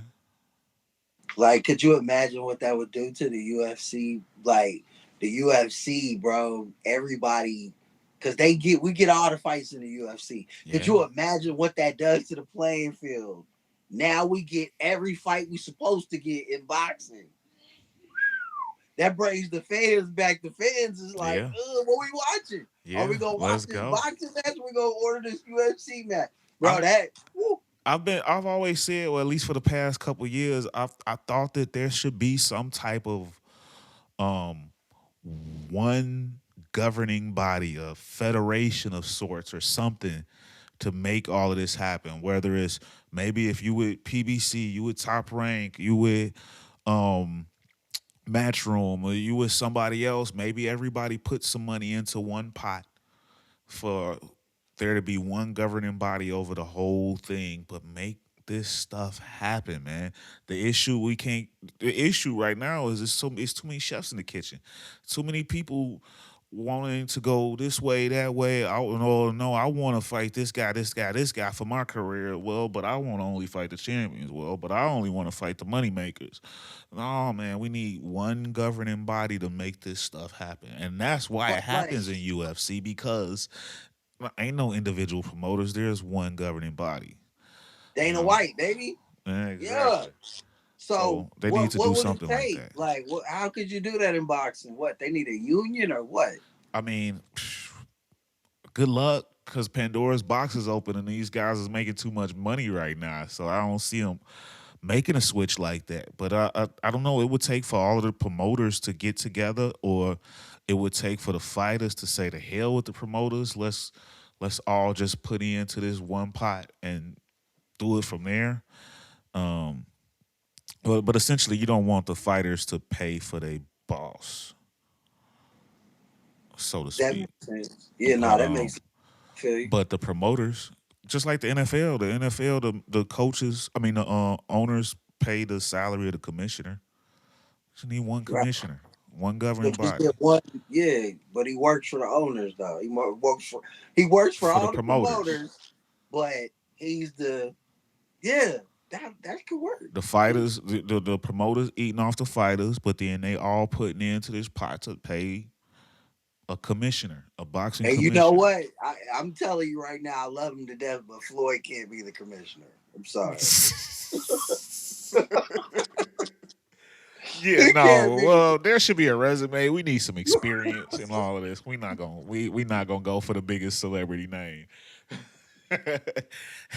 Speaker 3: Like, could you imagine what that would do to the UFC? Like, the UFC, bro, everybody, because we get all the fights in the UFC. Could
Speaker 1: Yeah.
Speaker 3: you imagine what that does to the playing field? Now we get every fight we supposed to get in boxing. That brings the fans back. The fans is like,
Speaker 1: Yeah.
Speaker 3: what we watching? Are
Speaker 1: Yeah.
Speaker 3: we gonna watch
Speaker 1: Let's
Speaker 3: this
Speaker 1: go.
Speaker 3: boxing match? Or we gonna order this UFC match, bro?
Speaker 1: I'm
Speaker 3: That woo,
Speaker 1: I've always said, well, at least for the past couple years, I thought that there should be some type of um one governing body, a federation of sorts or something to make all of this happen. Whether it's maybe if you would PBC, you would Top Rank, you would um Matchroom, or you with somebody else, maybe everybody put some money into one pot for there to be one governing body over the whole thing, but make this stuff happen, man. The issue we can't the issue right now is it's too many chefs in the kitchen. Too many people wanting to go this way, that way. No, I want to fight this guy, this guy, this guy for my career. Well, but I want to only fight the champions. Well, but I only want to fight the money makers. No, man, we need one governing body to make this stuff happen. And that's why it
Speaker 3: like
Speaker 1: happens in UFC because ain't no individual promoters. There's one governing body. You
Speaker 3: Dana
Speaker 1: know.
Speaker 3: White, baby.
Speaker 1: Yeah,
Speaker 3: Yeah.
Speaker 1: exactly.
Speaker 3: So
Speaker 1: So they need
Speaker 3: what
Speaker 1: to do
Speaker 3: would it
Speaker 1: something like
Speaker 3: take?
Speaker 1: that.
Speaker 3: Like, how could you do that in boxing? What they need a union or what?
Speaker 1: I mean, good luck because Pandora's box is open and these guys is making too much money right now. So I don't see them making a switch like that. But I don't know. It would take for all of the promoters to get together, or it would take for the fighters to say the hell with the promoters. Let's all just put into this one pot and do it from there. Um, but essentially, you don't want the fighters to pay for their boss, so to
Speaker 3: That
Speaker 1: speak.
Speaker 3: makes sense. Yeah, no,
Speaker 1: But
Speaker 3: that makes sense. I feel you.
Speaker 1: but the promoters, just like the NFL, the coaches, I mean the owners pay the salary of the commissioner. Just need one
Speaker 3: Right.
Speaker 1: commissioner, one governing
Speaker 3: But just
Speaker 1: body
Speaker 3: get one, yeah. But he works for the owners though. He works for
Speaker 1: for the
Speaker 3: all the
Speaker 1: promoters.
Speaker 3: promoters, but he's the yeah. That could work.
Speaker 1: The fighters, the promoters eating off the fighters, but then they all putting into this pot to pay a commissioner, a boxing
Speaker 3: And you know
Speaker 1: commissioner.
Speaker 3: what? I'm telling you right now, I love him to death, but Floyd can't be the commissioner. I'm sorry.
Speaker 1: Yeah,
Speaker 3: He can't
Speaker 1: no.
Speaker 3: be the
Speaker 1: Well, there should be a resume. We need some experience in all of this. We not gonna go for the biggest celebrity name.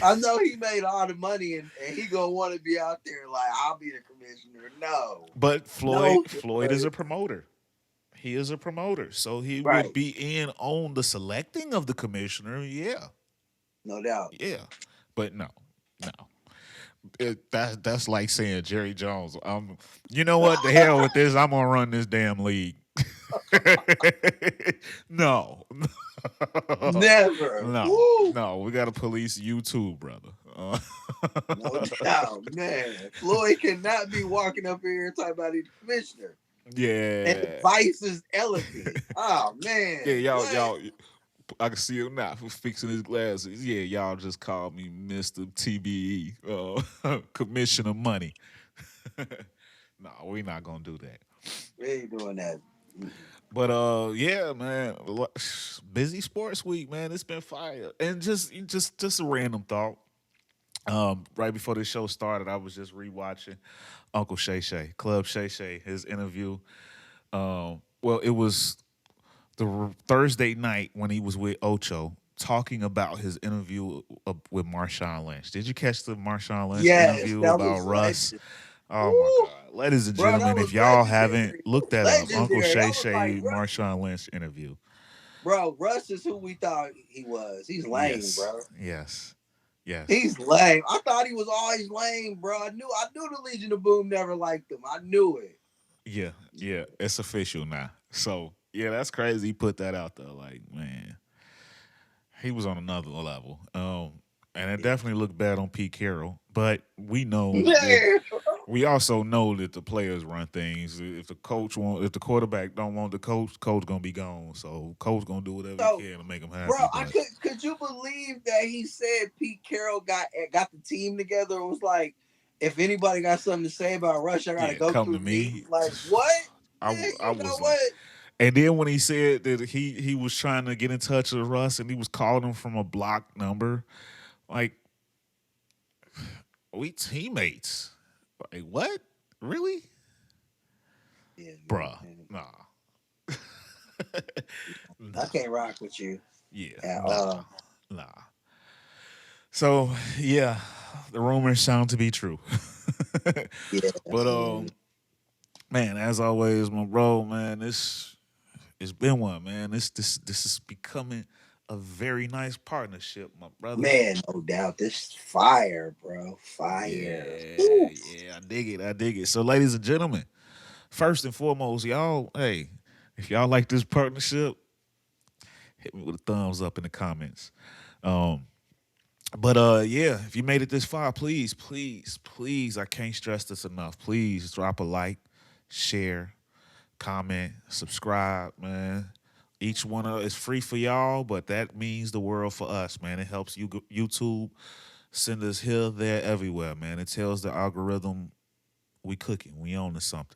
Speaker 3: I know he made all the money and he gonna want to be out there like I'll be the commissioner. No,
Speaker 1: But
Speaker 3: no,
Speaker 1: Floyd is a promoter. He is a promoter, so he would
Speaker 3: right?
Speaker 1: be in on the selecting of the commissioner. Yeah,
Speaker 3: No doubt.
Speaker 1: yeah, but no, no. That's like saying Jerry Jones. You know what? The hell with this. I'm gonna run this damn league. No,
Speaker 3: Never.
Speaker 1: no,
Speaker 3: Woo.
Speaker 1: no. We gotta police you too, brother.
Speaker 3: No doubt, man. Floyd cannot be walking up here and talking about the commissioner.
Speaker 1: Yeah.
Speaker 3: And the vice is elephant. Oh man.
Speaker 1: Yeah,
Speaker 3: What?
Speaker 1: y'all. I can see him now fixing his glasses. Yeah, y'all just call me Mr. TBE, Commissioner Money. No, we're not gonna do that.
Speaker 3: We ain't doing that.
Speaker 1: But yeah, man, busy sports week, man. It's been fire, and just a random thought. Right before the show started, I was just rewatching Uncle Club Shay, his interview. Well, it was the Thursday night when he was with Ocho talking about his interview with Marshawn Lynch. Did you catch the Marshawn Lynch interview about Russ? Oh my God. Ladies and gentlemen, if y'all haven't looked that up, Uncle Shay, Marshawn Lynch interview.
Speaker 3: Bro, Russ is who we thought he was. He's lame, bro.
Speaker 1: Yes. Yes.
Speaker 3: He's lame. I thought he was always lame, bro. I knew the Legion of Boom never liked him. I knew it.
Speaker 1: Yeah. It's official now. So yeah, that's crazy. He put that out there. Like, man, he was on another level. And it definitely looked bad on Pete Carroll. But we know we also know that the players run things. If the quarterback don't want the coach gonna be gone. So coach gonna do whatever he can to make him happy.
Speaker 3: Bro, could you believe that he said Pete Carroll got the team together and was like, if anybody got something to say about Rush, I gotta go
Speaker 1: come
Speaker 3: through
Speaker 1: to me.
Speaker 3: Like what?
Speaker 1: I was like, and then when he said that he was trying to get in touch with Russ and he was calling him from a blocked number, like, we teammates. Like, what? Really?
Speaker 3: Yeah,
Speaker 1: bruh. Nah.
Speaker 3: I can't rock with you.
Speaker 1: Yeah. Nah. So yeah, the rumors sound to be true.
Speaker 3: Yeah.
Speaker 1: But man, as always, my bro, man, it's been one, man. This is becoming a very nice partnership, my brother.
Speaker 3: Man, no doubt. This fire, bro. Fire.
Speaker 1: Yeah, I dig it. So, ladies and gentlemen, first and foremost, y'all, hey, if y'all like this partnership, hit me with a thumbs up in the comments. But yeah, if you made it this far, please, I can't stress this enough. Please drop a like, share, comment, subscribe, man. Each one is free for y'all, but that means the world for us, man. It helps YouTube send us here, there, everywhere, man. It tells the algorithm we cooking, we on to something.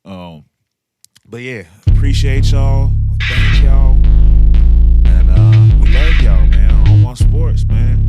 Speaker 1: But yeah, appreciate y'all. Thank y'all. And we love y'all, man. On Onmysports, man.